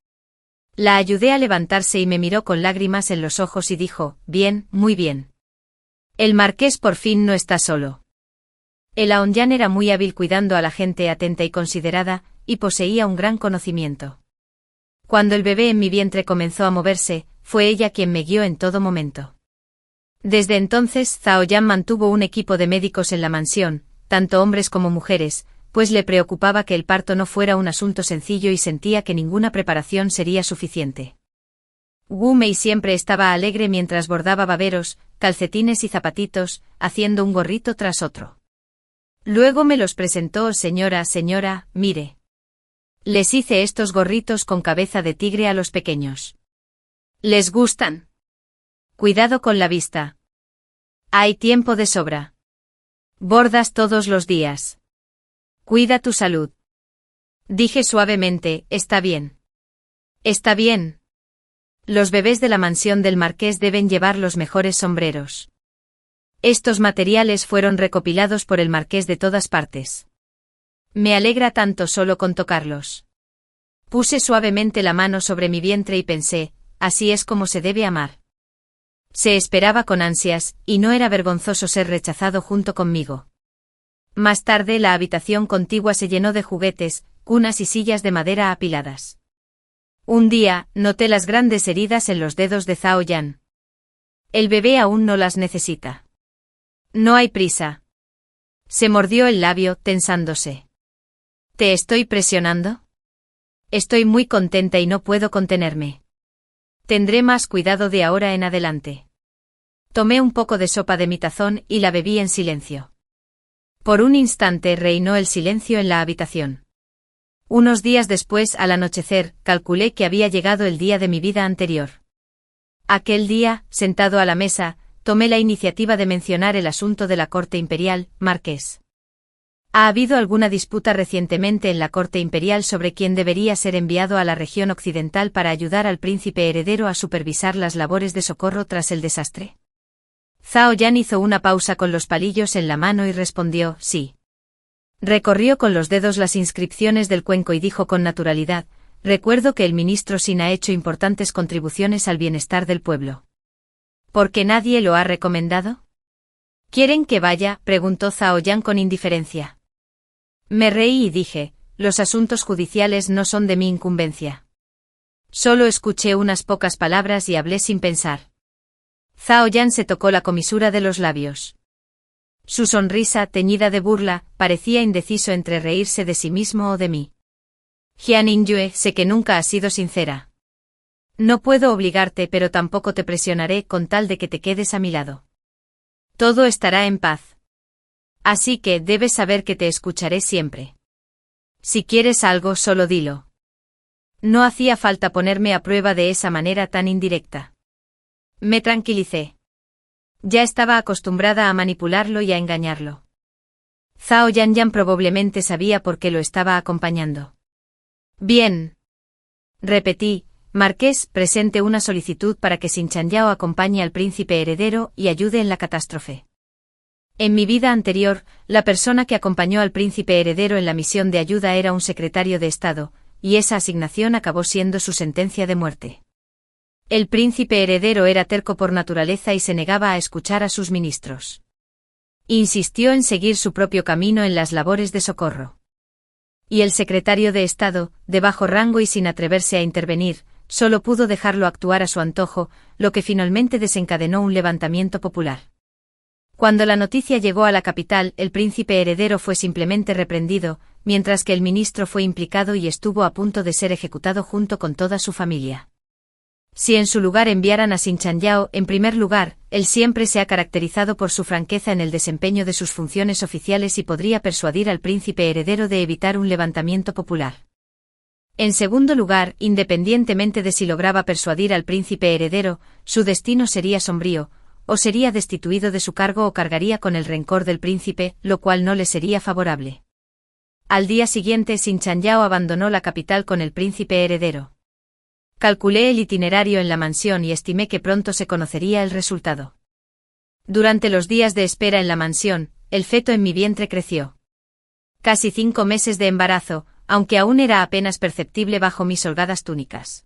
La ayudé a levantarse y me miró con lágrimas en los ojos y dijo, bien, muy bien. El marqués por fin no está solo. El Aonyan era muy hábil cuidando a la gente atenta y considerada, y poseía un gran conocimiento. Cuando el bebé en mi vientre comenzó a moverse, fue ella quien me guió en todo momento. Desde entonces Zhao Yan mantuvo un equipo de médicos en la mansión, tanto hombres como mujeres, pues le preocupaba que el parto no fuera un asunto sencillo y sentía que ninguna preparación sería suficiente. Wu Mei siempre estaba alegre mientras bordaba baberos, calcetines y zapatitos, haciendo un gorrito tras otro. Luego me los presentó, señora, mire. Les hice estos gorritos con cabeza de tigre a los pequeños. ¿Les gustan? Cuidado con la vista. Hay tiempo de sobra. Bordas todos los días. Cuida tu salud. Dije suavemente, está bien. Está bien. Los bebés de la mansión del marqués deben llevar los mejores sombreros. Estos materiales fueron recopilados por el marqués de todas partes. Me alegra tanto solo con tocarlos. Puse suavemente la mano sobre mi vientre y pensé, así es como se debe amar. Se esperaba con ansias, y no era vergonzoso ser rechazado junto conmigo. Más tarde la habitación contigua se llenó de juguetes, cunas y sillas de madera apiladas. Un día, noté las grandes heridas en los dedos de Zhao Yan. El bebé aún no las necesita. No hay prisa. Se mordió el labio, tensándose. ¿Te estoy presionando? Estoy muy contenta y no puedo contenerme. Tendré más cuidado de ahora en adelante. Tomé un poco de sopa de mi tazón y la bebí en silencio. Por un instante reinó el silencio en la habitación. Unos días después, al anochecer, calculé que había llegado el día de mi vida anterior. Aquel día, sentado a la mesa, tomé la iniciativa de mencionar el asunto de la corte imperial, marqués. ¿Ha habido alguna disputa recientemente en la corte imperial sobre quién debería ser enviado a la región occidental para ayudar al príncipe heredero a supervisar las labores de socorro tras el desastre? Zhao Yan hizo una pausa con los palillos en la mano y respondió, sí. Recorrió con los dedos las inscripciones del cuenco y dijo con naturalidad, recuerdo que el ministro Xin ha hecho importantes contribuciones al bienestar del pueblo. ¿Por qué nadie lo ha recomendado? ¿Quieren que vaya?, preguntó Zhao Yan con indiferencia. Me reí y dije, los asuntos judiciales no son de mi incumbencia. Solo escuché unas pocas palabras y hablé sin pensar. Zhao Yan se tocó la comisura de los labios. Su sonrisa, teñida de burla, parecía indeciso entre reírse de sí mismo o de mí. Jian Yue, sé que nunca has sido sincera. No puedo obligarte, pero tampoco te presionaré con tal de que te quedes a mi lado. Todo estará en paz. Así que debes saber que te escucharé siempre. Si quieres algo, solo dilo. No hacía falta ponerme a prueba de esa manera tan indirecta. Me tranquilicé. Ya estaba acostumbrada a manipularlo y a engañarlo. Zhao Yan probablemente sabía por qué lo estaba acompañando. Bien. Repetí, marqués, presente una solicitud para que Xin Chanyao acompañe al príncipe heredero y ayude en la catástrofe. En mi vida anterior, la persona que acompañó al príncipe heredero en la misión de ayuda era un secretario de Estado, y esa asignación acabó siendo su sentencia de muerte. El príncipe heredero era terco por naturaleza y se negaba a escuchar a sus ministros. Insistió en seguir su propio camino en las labores de socorro. Y el secretario de Estado, de bajo rango y sin atreverse a intervenir, solo pudo dejarlo actuar a su antojo, lo que finalmente desencadenó un levantamiento popular. Cuando la noticia llegó a la capital, el príncipe heredero fue simplemente reprendido, mientras que el ministro fue implicado y estuvo a punto de ser ejecutado junto con toda su familia. Si en su lugar enviaran a Xin Chanyao, en primer lugar, él siempre se ha caracterizado por su franqueza en el desempeño de sus funciones oficiales y podría persuadir al príncipe heredero de evitar un levantamiento popular. En segundo lugar, independientemente de si lograba persuadir al príncipe heredero, su destino sería sombrío, o sería destituido de su cargo o cargaría con el rencor del príncipe, lo cual no le sería favorable. Al día siguiente Sin Chanyao abandonó la capital con el príncipe heredero. Calculé el itinerario en la mansión y estimé que pronto se conocería el resultado. Durante los días de espera en la mansión, el feto en mi vientre creció. Casi 5 meses de embarazo, aunque aún era apenas perceptible bajo mis holgadas túnicas.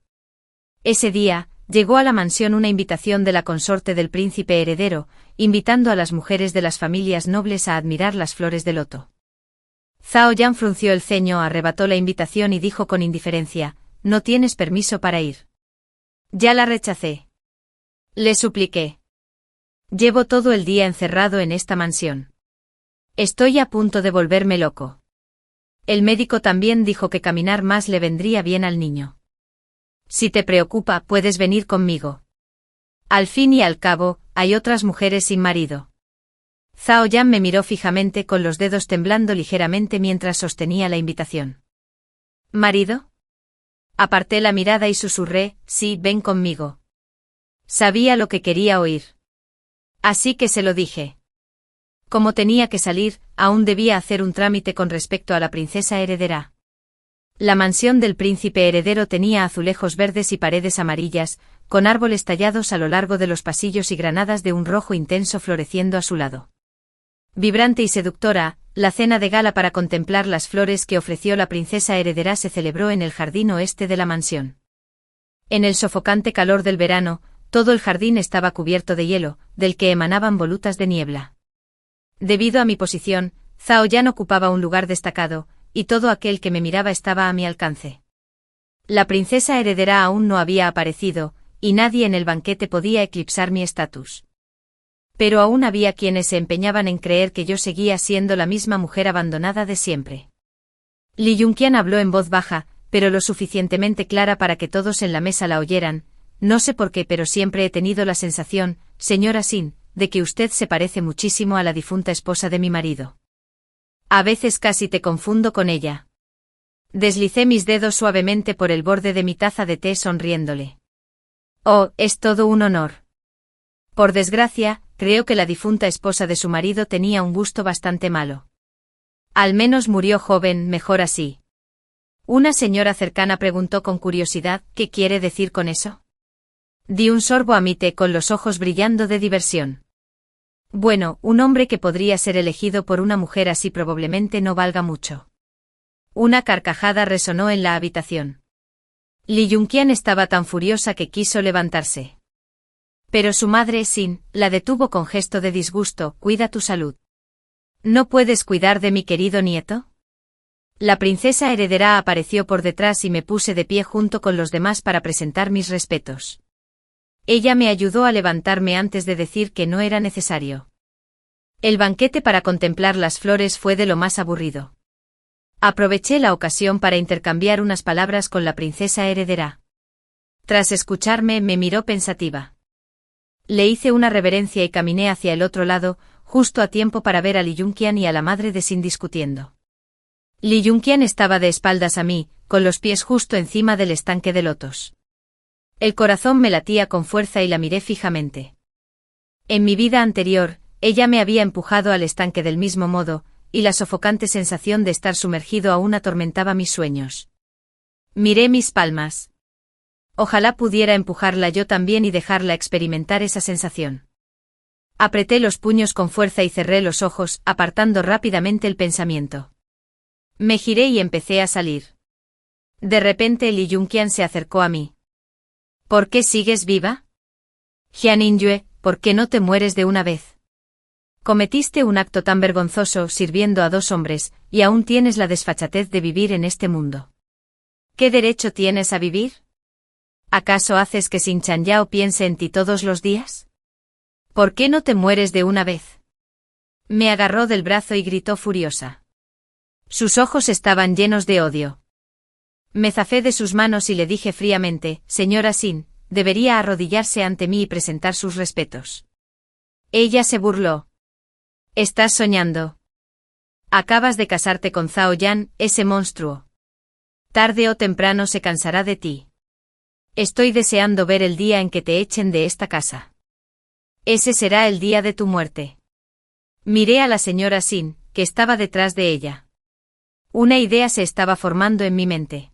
Ese día, llegó a la mansión una invitación de la consorte del príncipe heredero, invitando a las mujeres de las familias nobles a admirar las flores de loto. Zhao Yan frunció el ceño, arrebató la invitación y dijo con indiferencia: «No tienes permiso para ir». «Ya la rechacé». Le supliqué. «Llevo todo el día encerrado en esta mansión. Estoy a punto de volverme loco». El médico también dijo que caminar más le vendría bien al niño. «Si te preocupa, puedes venir conmigo. Al fin y al cabo, hay otras mujeres sin marido». Zhao Yan me miró fijamente con los dedos temblando ligeramente mientras sostenía la invitación. «¿Marido?». Aparté la mirada y susurré: «Sí, ven conmigo». Sabía lo que quería oír. Así que se lo dije. Como tenía que salir, aún debía hacer un trámite con respecto a la princesa heredera. La mansión del príncipe heredero tenía azulejos verdes y paredes amarillas, con árboles tallados a lo largo de los pasillos y granadas de un rojo intenso floreciendo a su lado. Vibrante y seductora, la cena de gala para contemplar las flores que ofreció la princesa heredera se celebró en el jardín oeste de la mansión. En el sofocante calor del verano, todo el jardín estaba cubierto de hielo, del que emanaban volutas de niebla. Debido a mi posición, Zhao Yan ocupaba un lugar destacado, y todo aquel que me miraba estaba a mi alcance. La princesa heredera aún no había aparecido, y nadie en el banquete podía eclipsar mi estatus. Pero aún había quienes se empeñaban en creer que yo seguía siendo la misma mujer abandonada de siempre. Li Yunqian habló en voz baja, pero lo suficientemente clara para que todos en la mesa la oyeran. «No sé por qué, pero siempre he tenido la sensación, señora Sin, de que usted se parece muchísimo a la difunta esposa de mi marido. A veces casi te confundo con ella». Deslicé mis dedos suavemente por el borde de mi taza de té sonriéndole. «Oh, es todo un honor». Por desgracia, creo que la difunta esposa de su marido tenía un gusto bastante malo. Al menos murió joven, mejor así. Una señora cercana preguntó con curiosidad: «¿Qué quiere decir con eso?». Di un sorbo a mi té con los ojos brillando de diversión. Bueno, un hombre que podría ser elegido por una mujer así probablemente no valga mucho. Una carcajada resonó en la habitación. Li Yunqian estaba tan furiosa que quiso levantarse. Pero su madre, Sin, la detuvo con gesto de disgusto: «Cuida tu salud. ¿No puedes cuidar de mi querido nieto?». La princesa heredera apareció por detrás y me puse de pie junto con los demás para presentar mis respetos. Ella me ayudó a levantarme antes de decir que no era necesario. El banquete para contemplar las flores fue de lo más aburrido. Aproveché la ocasión para intercambiar unas palabras con la princesa heredera. Tras escucharme, me miró pensativa. Le hice una reverencia y caminé hacia el otro lado, justo a tiempo para ver a Li Yunqian y a la madre de Sin discutiendo. Li Yunqian estaba de espaldas a mí, con los pies justo encima del estanque de lotos. El corazón me latía con fuerza y la miré fijamente. En mi vida anterior, ella me había empujado al estanque del mismo modo, y la sofocante sensación de estar sumergido aún atormentaba mis sueños. Miré mis palmas. Ojalá pudiera empujarla yo también y dejarla experimentar esa sensación. Apreté los puños con fuerza y cerré los ojos, apartando rápidamente el pensamiento. Me giré y empecé a salir. De repente Li Yunqian se acercó a mí. «¿Por qué sigues viva? Jianinyue, ¿por qué no te mueres de una vez? Cometiste un acto tan vergonzoso sirviendo a 2 hombres, y aún tienes la desfachatez de vivir en este mundo. ¿Qué derecho tienes a vivir? ¿Acaso haces que Sin Chanyao piense en ti todos los días? ¿Por qué no te mueres de una vez?». Me agarró del brazo y gritó furiosa. Sus ojos estaban llenos de odio. Me zafé de sus manos y le dije fríamente: «Señora Sin, debería arrodillarse ante mí y presentar sus respetos». Ella se burló. «Estás soñando. Acabas de casarte con Zhao Yan, ese monstruo. Tarde o temprano se cansará de ti. Estoy deseando ver el día en que te echen de esta casa». Ese será el día de tu muerte. Miré a la señora Sin, que estaba detrás de ella. Una idea se estaba formando en mi mente.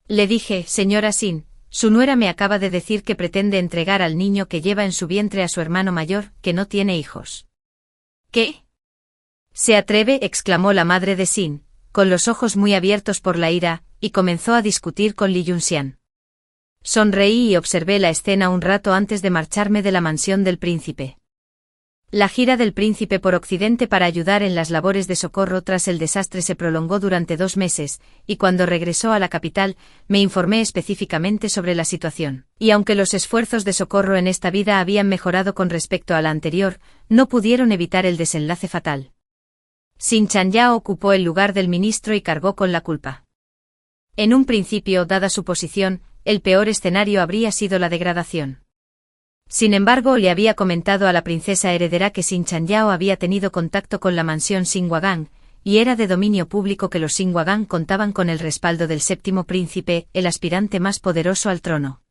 Le dije, señora Sin, su nuera me acaba de decir que pretende entregar al niño que lleva en su vientre a su hermano mayor, que no tiene hijos. ¿Qué? ¿Se atreve?, exclamó la madre de Sin, con los ojos muy abiertos por la ira, y comenzó a discutir con Li Yunxian. Sonreí y observé la escena un rato antes de marcharme de la mansión del príncipe. La gira del príncipe por Occidente para ayudar en las labores de socorro tras el desastre se prolongó durante 2 meses, y cuando regresó a la capital, me informé específicamente sobre la situación. Y aunque los esfuerzos de socorro en esta vida habían mejorado con respecto a la anterior, no pudieron evitar el desenlace fatal. Sin Chanyao ocupó el lugar del ministro y cargó con la culpa. En un principio, dada su posición, el peor escenario habría sido la degradación. Sin embargo, le había comentado a la princesa heredera que Sin Chanyao había tenido contacto con la mansión Xinhuagang, y era de dominio público que los Xinhuagang contaban con el respaldo del séptimo príncipe, el aspirante más poderoso al trono.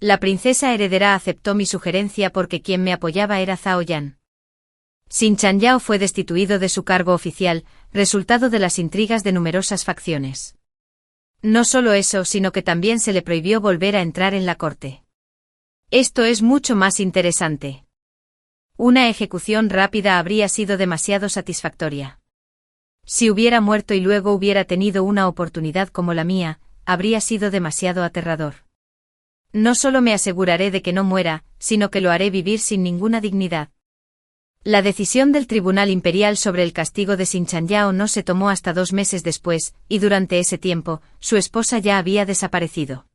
La princesa heredera aceptó mi sugerencia porque quien me apoyaba era Zhao Yan. Sin Chanyao fue destituido de su cargo oficial, resultado de las intrigas de numerosas facciones. No solo eso, sino que también se le prohibió volver a entrar en la corte. Esto es mucho más interesante. Una ejecución rápida habría sido demasiado satisfactoria. Si hubiera muerto y luego hubiera tenido una oportunidad como la mía, habría sido demasiado aterrador. No solo me aseguraré de que no muera, sino que lo haré vivir sin ninguna dignidad. La decisión del Tribunal Imperial sobre el castigo de Sin Chanyao no se tomó hasta 2 meses después, y durante ese tiempo, su esposa ya había desaparecido.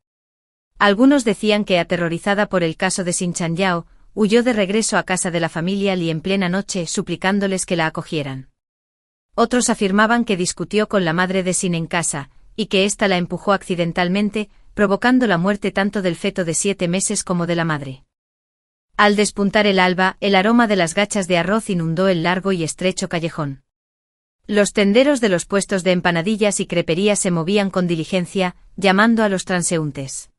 Algunos decían que, aterrorizada por el caso de Sin Chanyao, huyó de regreso a casa de la familia Li en plena noche suplicándoles que la acogieran. Otros afirmaban que discutió con la madre de Sin en casa, y que ésta la empujó accidentalmente, provocando la muerte tanto del feto de 7 meses como de la madre. Al despuntar el alba, el aroma de las gachas de arroz inundó el largo y estrecho callejón. Los tenderos de los puestos de empanadillas y creperías se movían con diligencia, llamando a los transeúntes.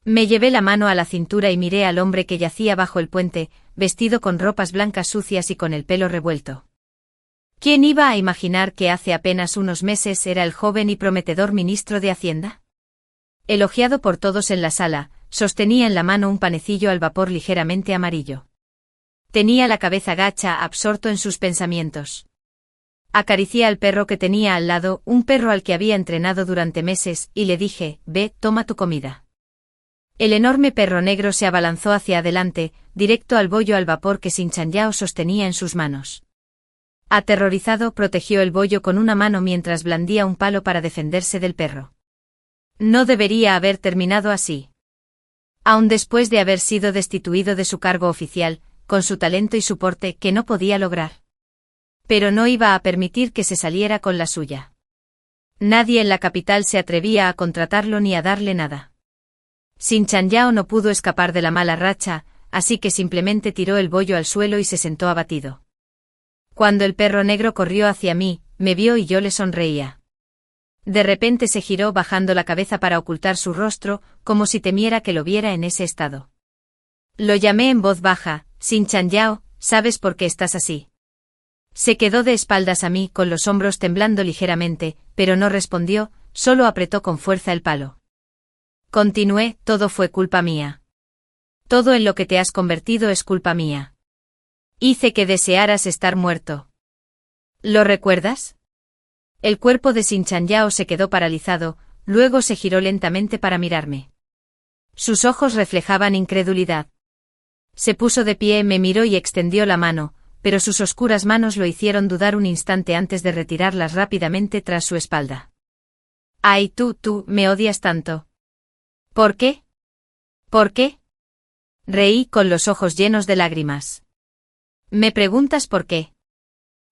Me llevé la mano a la cintura y miré al hombre que yacía bajo el puente, vestido con ropas blancas sucias y con el pelo revuelto. ¿Quién iba a imaginar que hace apenas unos meses era el joven y prometedor ministro de Hacienda? Elogiado por todos en la sala, sostenía en la mano un panecillo al vapor ligeramente amarillo. Tenía la cabeza gacha, absorto en sus pensamientos. Acaricié al perro que tenía al lado, un perro al que había entrenado durante meses, y le dije, ve, toma tu comida. El enorme perro negro se abalanzó hacia adelante, directo al bollo al vapor que Sin Chanyao sostenía en sus manos. Aterrorizado, protegió el bollo con una mano mientras blandía un palo para defenderse del perro. No debería haber terminado así. Aun después de haber sido destituido de su cargo oficial, con su talento y su porte, que no podía lograr. Pero no iba a permitir que se saliera con la suya. Nadie en la capital se atrevía a contratarlo ni a darle nada. Sin Chanyao no pudo escapar de la mala racha, así que simplemente tiró el bollo al suelo y se sentó abatido. Cuando el perro negro corrió hacia mí, me vio y yo le sonreía. De repente se giró bajando la cabeza para ocultar su rostro, como si temiera que lo viera en ese estado. Lo llamé en voz baja, Sin Chanyao, ¿sabes por qué estás así? Se quedó de espaldas a mí con los hombros temblando ligeramente, pero no respondió, solo apretó con fuerza el palo. Continué, todo fue culpa mía. Todo en lo que te has convertido es culpa mía. Hice que desearas estar muerto. ¿Lo recuerdas? El cuerpo de Sin Chanyao se quedó paralizado, luego se giró lentamente para mirarme. Sus ojos reflejaban incredulidad. Se puso de pie, me miró y extendió la mano, pero sus oscuras manos lo hicieron dudar un instante antes de retirarlas rápidamente tras su espalda. ¡Ay, tú, me odias tanto! ¿Por qué? ¿Por qué? Reí con los ojos llenos de lágrimas. ¿Me preguntas por qué?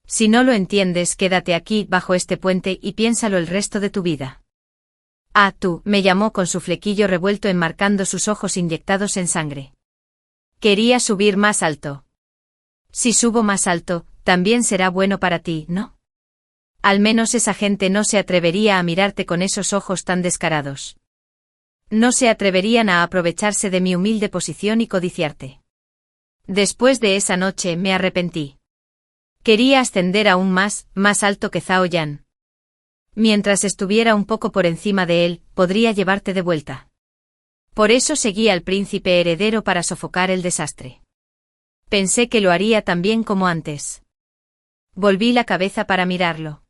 Si no lo entiendes, quédate aquí, bajo este puente, y piénsalo el resto de tu vida. Ah, tú, me llamó con su flequillo revuelto enmarcando sus ojos inyectados en sangre. Quería subir más alto. Si subo más alto, también será bueno para ti, ¿no? Al menos esa gente no se atrevería a mirarte con esos ojos tan descarados. No se atreverían a aprovecharse de mi humilde posición y codiciarte. Después de esa noche me arrepentí. Quería ascender aún más alto que Zhao Yan. Mientras estuviera un poco por encima de él, podría llevarte de vuelta. Por eso seguí al príncipe heredero para sofocar el desastre. Pensé que lo haría tan bien como antes. Volví la cabeza para mirarlo.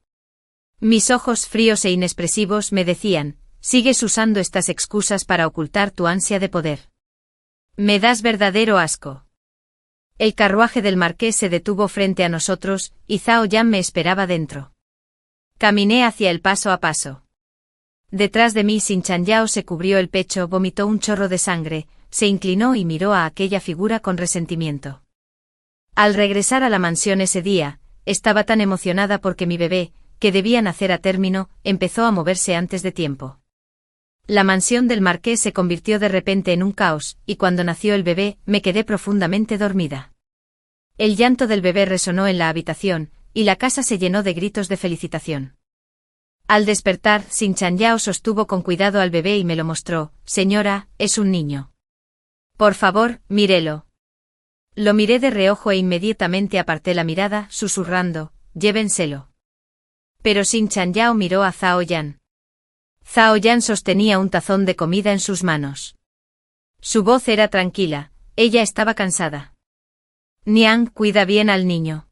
Mis ojos fríos e inexpresivos me decían, sigues usando estas excusas para ocultar tu ansia de poder. Me das verdadero asco. El carruaje del marqués se detuvo frente a nosotros, y Zhao Yan me esperaba dentro. Caminé hacia él paso a paso. Detrás de mí Xin Chanyao se cubrió el pecho, vomitó un chorro de sangre, se inclinó y miró a aquella figura con resentimiento. Al regresar a la mansión ese día, estaba tan emocionada porque mi bebé, que debía nacer a término, empezó a moverse antes de tiempo. La mansión del marqués se convirtió de repente en un caos, y cuando nació el bebé, me quedé profundamente dormida. El llanto del bebé resonó en la habitación, y la casa se llenó de gritos de felicitación. Al despertar, Xin Chanyao sostuvo con cuidado al bebé y me lo mostró. Señora, es un niño. Por favor, mírelo. Lo miré de reojo e inmediatamente aparté la mirada, susurrando, llévenselo. Pero Xin Chanyao miró a Zhao Yan. Zhao Yan sostenía un tazón de comida en sus manos. Su voz era tranquila, ella estaba cansada. Niang, cuida bien al niño.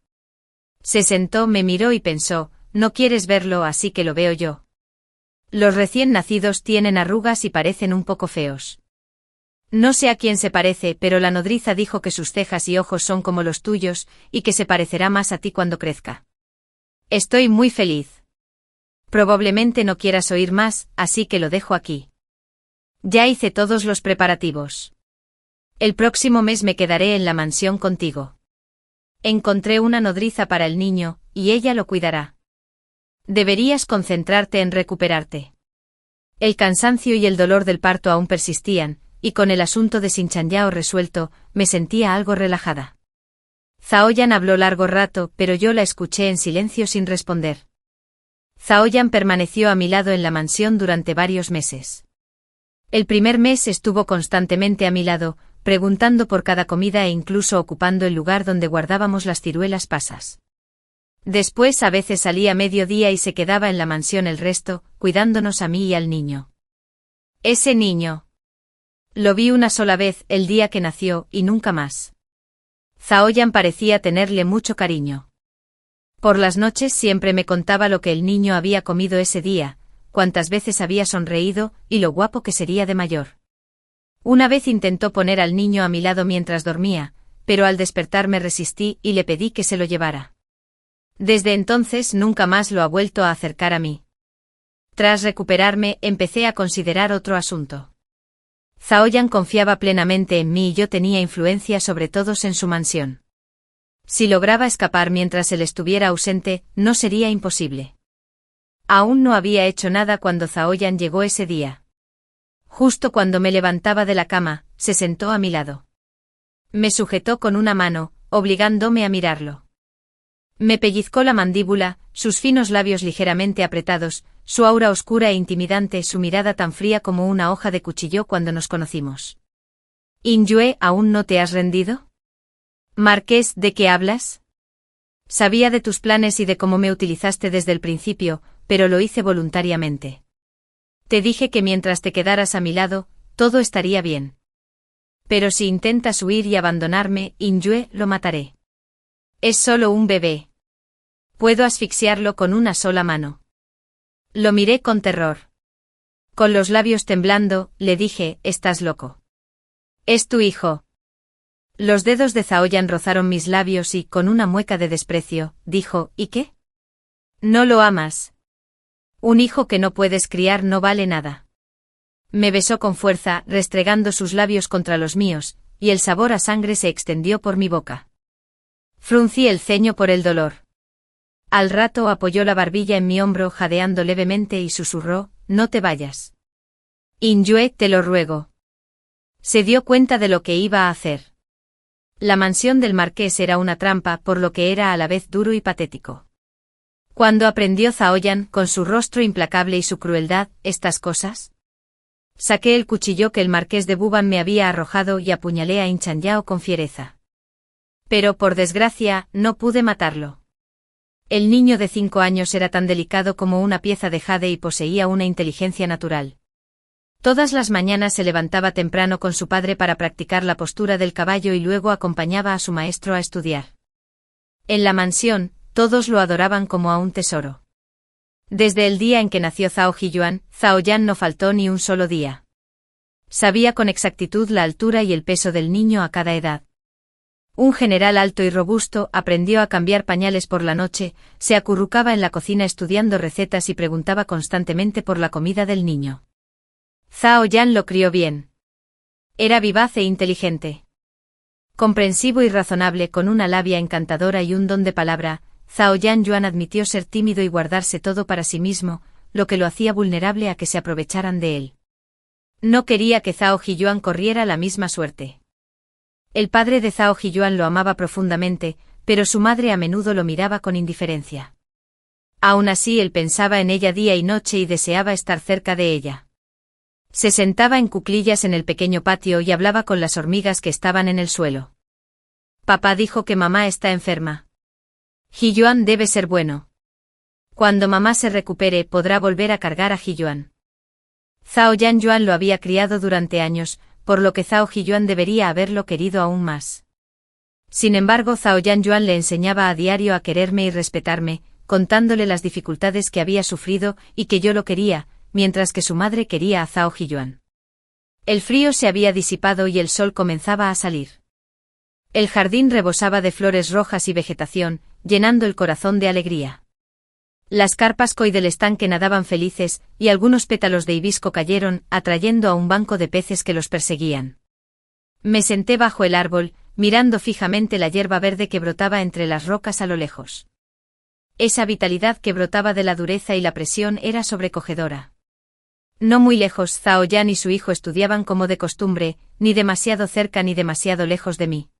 Se sentó, me miró y pensó, no quieres verlo así que lo veo yo. Los recién nacidos tienen arrugas y parecen un poco feos. No sé a quién se parece, pero la nodriza dijo que sus cejas y ojos son como los tuyos, y que se parecerá más a ti cuando crezca. Estoy muy feliz. Probablemente no quieras oír más, así que lo dejo aquí. Ya hice todos los preparativos. El próximo mes me quedaré en la mansión contigo. Encontré una nodriza para el niño, y ella lo cuidará. Deberías concentrarte en recuperarte. El cansancio y el dolor del parto aún persistían, y con el asunto de Xin Chanyao resuelto, me sentía algo relajada. Zhao Yan habló largo rato, pero yo la escuché en silencio sin responder. Zhao Yan permaneció a mi lado en la mansión durante varios meses. El primer mes estuvo constantemente a mi lado, preguntando por cada comida e incluso ocupando el lugar donde guardábamos las ciruelas pasas. Después a veces salía a mediodía y se quedaba en la mansión el resto, cuidándonos a mí y al niño. Ese niño. Lo vi una sola vez el día que nació y nunca más. Zhao Yan parecía tenerle mucho cariño. Por las noches siempre me contaba lo que el niño había comido ese día, cuántas veces había sonreído y lo guapo que sería de mayor. Una vez intentó poner al niño a mi lado mientras dormía, pero al despertar me resistí y le pedí que se lo llevara. Desde entonces nunca más lo ha vuelto a acercar a mí. Tras recuperarme, empecé a considerar otro asunto. Zhao Yan confiaba plenamente en mí y yo tenía influencia sobre todos en su mansión. Si lograba escapar mientras él estuviera ausente, no sería imposible. Aún no había hecho nada cuando Zhao Yan llegó ese día. Justo cuando me levantaba de la cama, se sentó a mi lado. Me sujetó con una mano, obligándome a mirarlo. Me pellizcó la mandíbula, sus finos labios ligeramente apretados, su aura oscura e intimidante, su mirada tan fría como una hoja de cuchillo cuando nos conocimos. «Inyue, ¿aún no te has rendido? Marqués, ¿de qué hablas? Sabía de tus planes y de cómo me utilizaste desde el principio, pero lo hice voluntariamente. Te dije que mientras te quedaras a mi lado, todo estaría bien. Pero si intentas huir y abandonarme, Inyue, lo mataré. Es solo un bebé. Puedo asfixiarlo con una sola mano». Lo miré con terror. Con los labios temblando, le dije, «Estás loco. Es tu hijo». Los dedos de Zhao Yan rozaron mis labios y, con una mueca de desprecio, dijo, «¿Y qué? ¿No lo amas? Un hijo que no puedes criar no vale nada». Me besó con fuerza, restregando sus labios contra los míos, y el sabor a sangre se extendió por mi boca. Fruncí el ceño por el dolor. Al rato apoyó la barbilla en mi hombro jadeando levemente y susurró, «No te vayas. Inyue, te lo ruego». Se dio cuenta de lo que iba a hacer. La mansión del marqués era una trampa, por lo que era a la vez duro y patético. ¿Cuándo aprendió Zhao Yan, con su rostro implacable y su crueldad, estas cosas? Saqué el cuchillo que el marqués de Buban me había arrojado y apuñalé a In Chanyao con fiereza. Pero por desgracia, no pude matarlo. El niño de 5 años era tan delicado como una pieza de jade y poseía una inteligencia natural. Todas las mañanas se levantaba temprano con su padre para practicar la postura del caballo y luego acompañaba a su maestro a estudiar. En la mansión, todos lo adoraban como a un tesoro. Desde el día en que nació Zhao Jiyuan, Zhao Yan no faltó ni un solo día. Sabía con exactitud la altura y el peso del niño a cada edad. Un general alto y robusto aprendió a cambiar pañales por la noche, se acurrucaba en la cocina estudiando recetas y preguntaba constantemente por la comida del niño. Zhao Yan lo crió bien. Era vivaz e inteligente. Comprensivo y razonable con una labia encantadora y un don de palabra, Zhao Yan Yuan admitió ser tímido y guardarse todo para sí mismo, lo que lo hacía vulnerable a que se aprovecharan de él. No quería que Zhao Jiyuan corriera la misma suerte. El padre de Zhao Jiyuan lo amaba profundamente, pero su madre a menudo lo miraba con indiferencia. Aún así él pensaba en ella día y noche y deseaba estar cerca de ella. Se sentaba en cuclillas en el pequeño patio y hablaba con las hormigas que estaban en el suelo. Papá dijo que mamá está enferma. Jiyuan debe ser bueno. Cuando mamá se recupere podrá volver a cargar a Jiyuan. Zhao Yan Yuan lo había criado durante años, por lo que Zhao Jiyuan debería haberlo querido aún más. Sin embargo, Zhao Yan Yuan le enseñaba a diario a quererme y respetarme, contándole las dificultades que había sufrido y que yo lo quería, mientras que su madre quería a Zhao Jiyuan. El frío se había disipado y el sol comenzaba a salir. El jardín rebosaba de flores rojas y vegetación, llenando el corazón de alegría. Las carpas koi del estanque nadaban felices, y algunos pétalos de hibisco cayeron, atrayendo a un banco de peces que los perseguían. Me senté bajo el árbol, mirando fijamente la hierba verde que brotaba entre las rocas a lo lejos. Esa vitalidad que brotaba de la dureza y la presión era sobrecogedora. No muy lejos, Zhao Yan y su hijo estudiaban como de costumbre, ni demasiado cerca ni demasiado lejos de mí.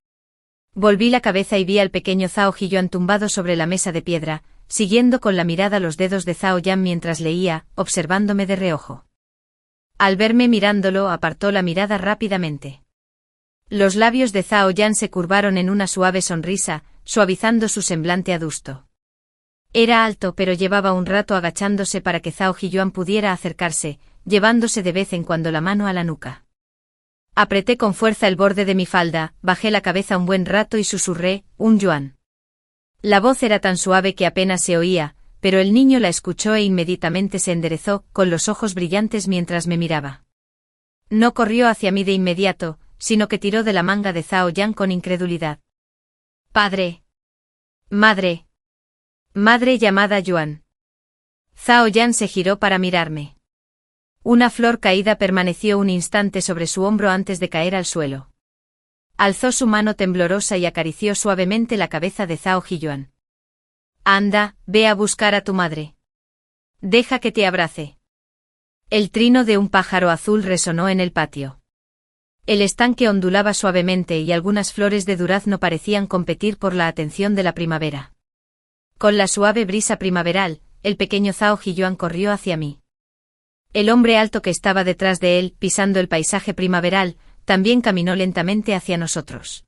Volví la cabeza y vi al pequeño Zhao Jiyuan tumbado sobre la mesa de piedra, siguiendo con la mirada los dedos de Zhao Yan mientras leía, observándome de reojo. Al verme mirándolo, apartó la mirada rápidamente. Los labios de Zhao Yan se curvaron en una suave sonrisa, suavizando su semblante adusto. Era alto, pero llevaba un rato agachándose para que Zhao Jiyuan pudiera acercarse, llevándose de vez en cuando la mano a la nuca. Apreté con fuerza el borde de mi falda, bajé la cabeza un buen rato y susurré, un yuan. La voz era tan suave que apenas se oía, pero el niño la escuchó e inmediatamente se enderezó, con los ojos brillantes mientras me miraba. No corrió hacia mí de inmediato, sino que tiró de la manga de Zhao Yan con incredulidad. Padre. Madre. Madre llamada Yuan. Zhao Yan se giró para mirarme. Una flor caída permaneció un instante sobre su hombro antes de caer al suelo. Alzó su mano temblorosa y acarició suavemente la cabeza de Zhao Jiyuan. Anda, ve a buscar a tu madre. Deja que te abrace. El trino de un pájaro azul resonó en el patio. El estanque ondulaba suavemente y algunas flores de durazno parecían competir por la atención de la primavera. Con la suave brisa primaveral, el pequeño Zhao Jiyuan corrió hacia mí. El hombre alto que estaba detrás de él, pisando el paisaje primaveral, también caminó lentamente hacia nosotros.